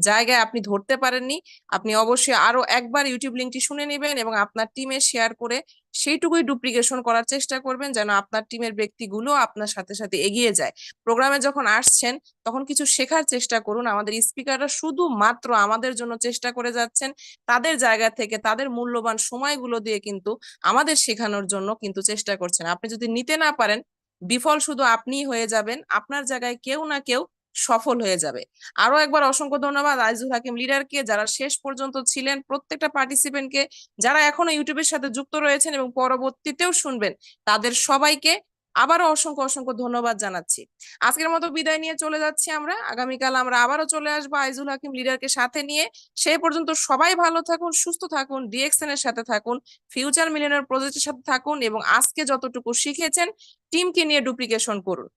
জায়গায় আপনি ধরতে পারেননি, আপনি অবশ্যই আরো একবার ইউটিউব লিঙ্কটি শুনে নেবেন এবং আপনার টিমে শেয়ার করে সেইটুকুই ডুপ্লিকেশন করার চেষ্টা করবেন, যেন আপনার টিমের ব্যক্তিগুলো আপনার সাথে সাথে এগিয়ে যায়। প্রোগ্রামে যখন আসছেন তখন কিছু শেখার চেষ্টা করুন। আমাদের স্পিকাররা শুধুমাত্র আমাদের জন্য চেষ্টা করে যাচ্ছেন, তাদের জায়গা থেকে তাদের মূল্যবান সময়গুলো দিয়ে কিন্তু আমাদের শেখানোর জন্য কিন্তু চেষ্টা করছেন। আপনি যদি নিতে না পারেন, বিফল শুধু আপনিই হয়ে যাবেন, আপনার জায়গায় কেউ না কেউ সফল হয়ে যাবে। আরো একবার অসংখ্য ধন্যবাদ আজিজুল হাকিম লিডারকে, যারা শেষ পর্যন্ত ছিলেন, প্রত্যেকটা পার্টিসিপেন্টকে, যারা এখনো ইউটিউবের সাথে যুক্ত রয়েছেন এবং পরবর্তীতেও শুনবেন, তাদের সবাইকে আবারও অসংখ্য অসংখ্য ধন্যবাদ জানাচ্ছি। আজকের মতো বিদায় নিয়ে চলে যাচ্ছি আমরা। আগামীকাল আমরা আবারও চলে আসবো আজিজুল হাকিম লিডারকে সাথে নিয়ে। সেই পর্যন্ত সবাই ভালো থাকুন, সুস্থ থাকুন, ডিএক্সএন এর সাথে থাকুন, ফিউচার মিলিয়নিয়ার প্রজেক্টের সাথে থাকুন এবং আজকে যতটুকু শিখেছেন টিমকে নিয়ে ডুপ্লিকেশন করুন।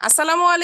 আসসালামু আলাইকুম।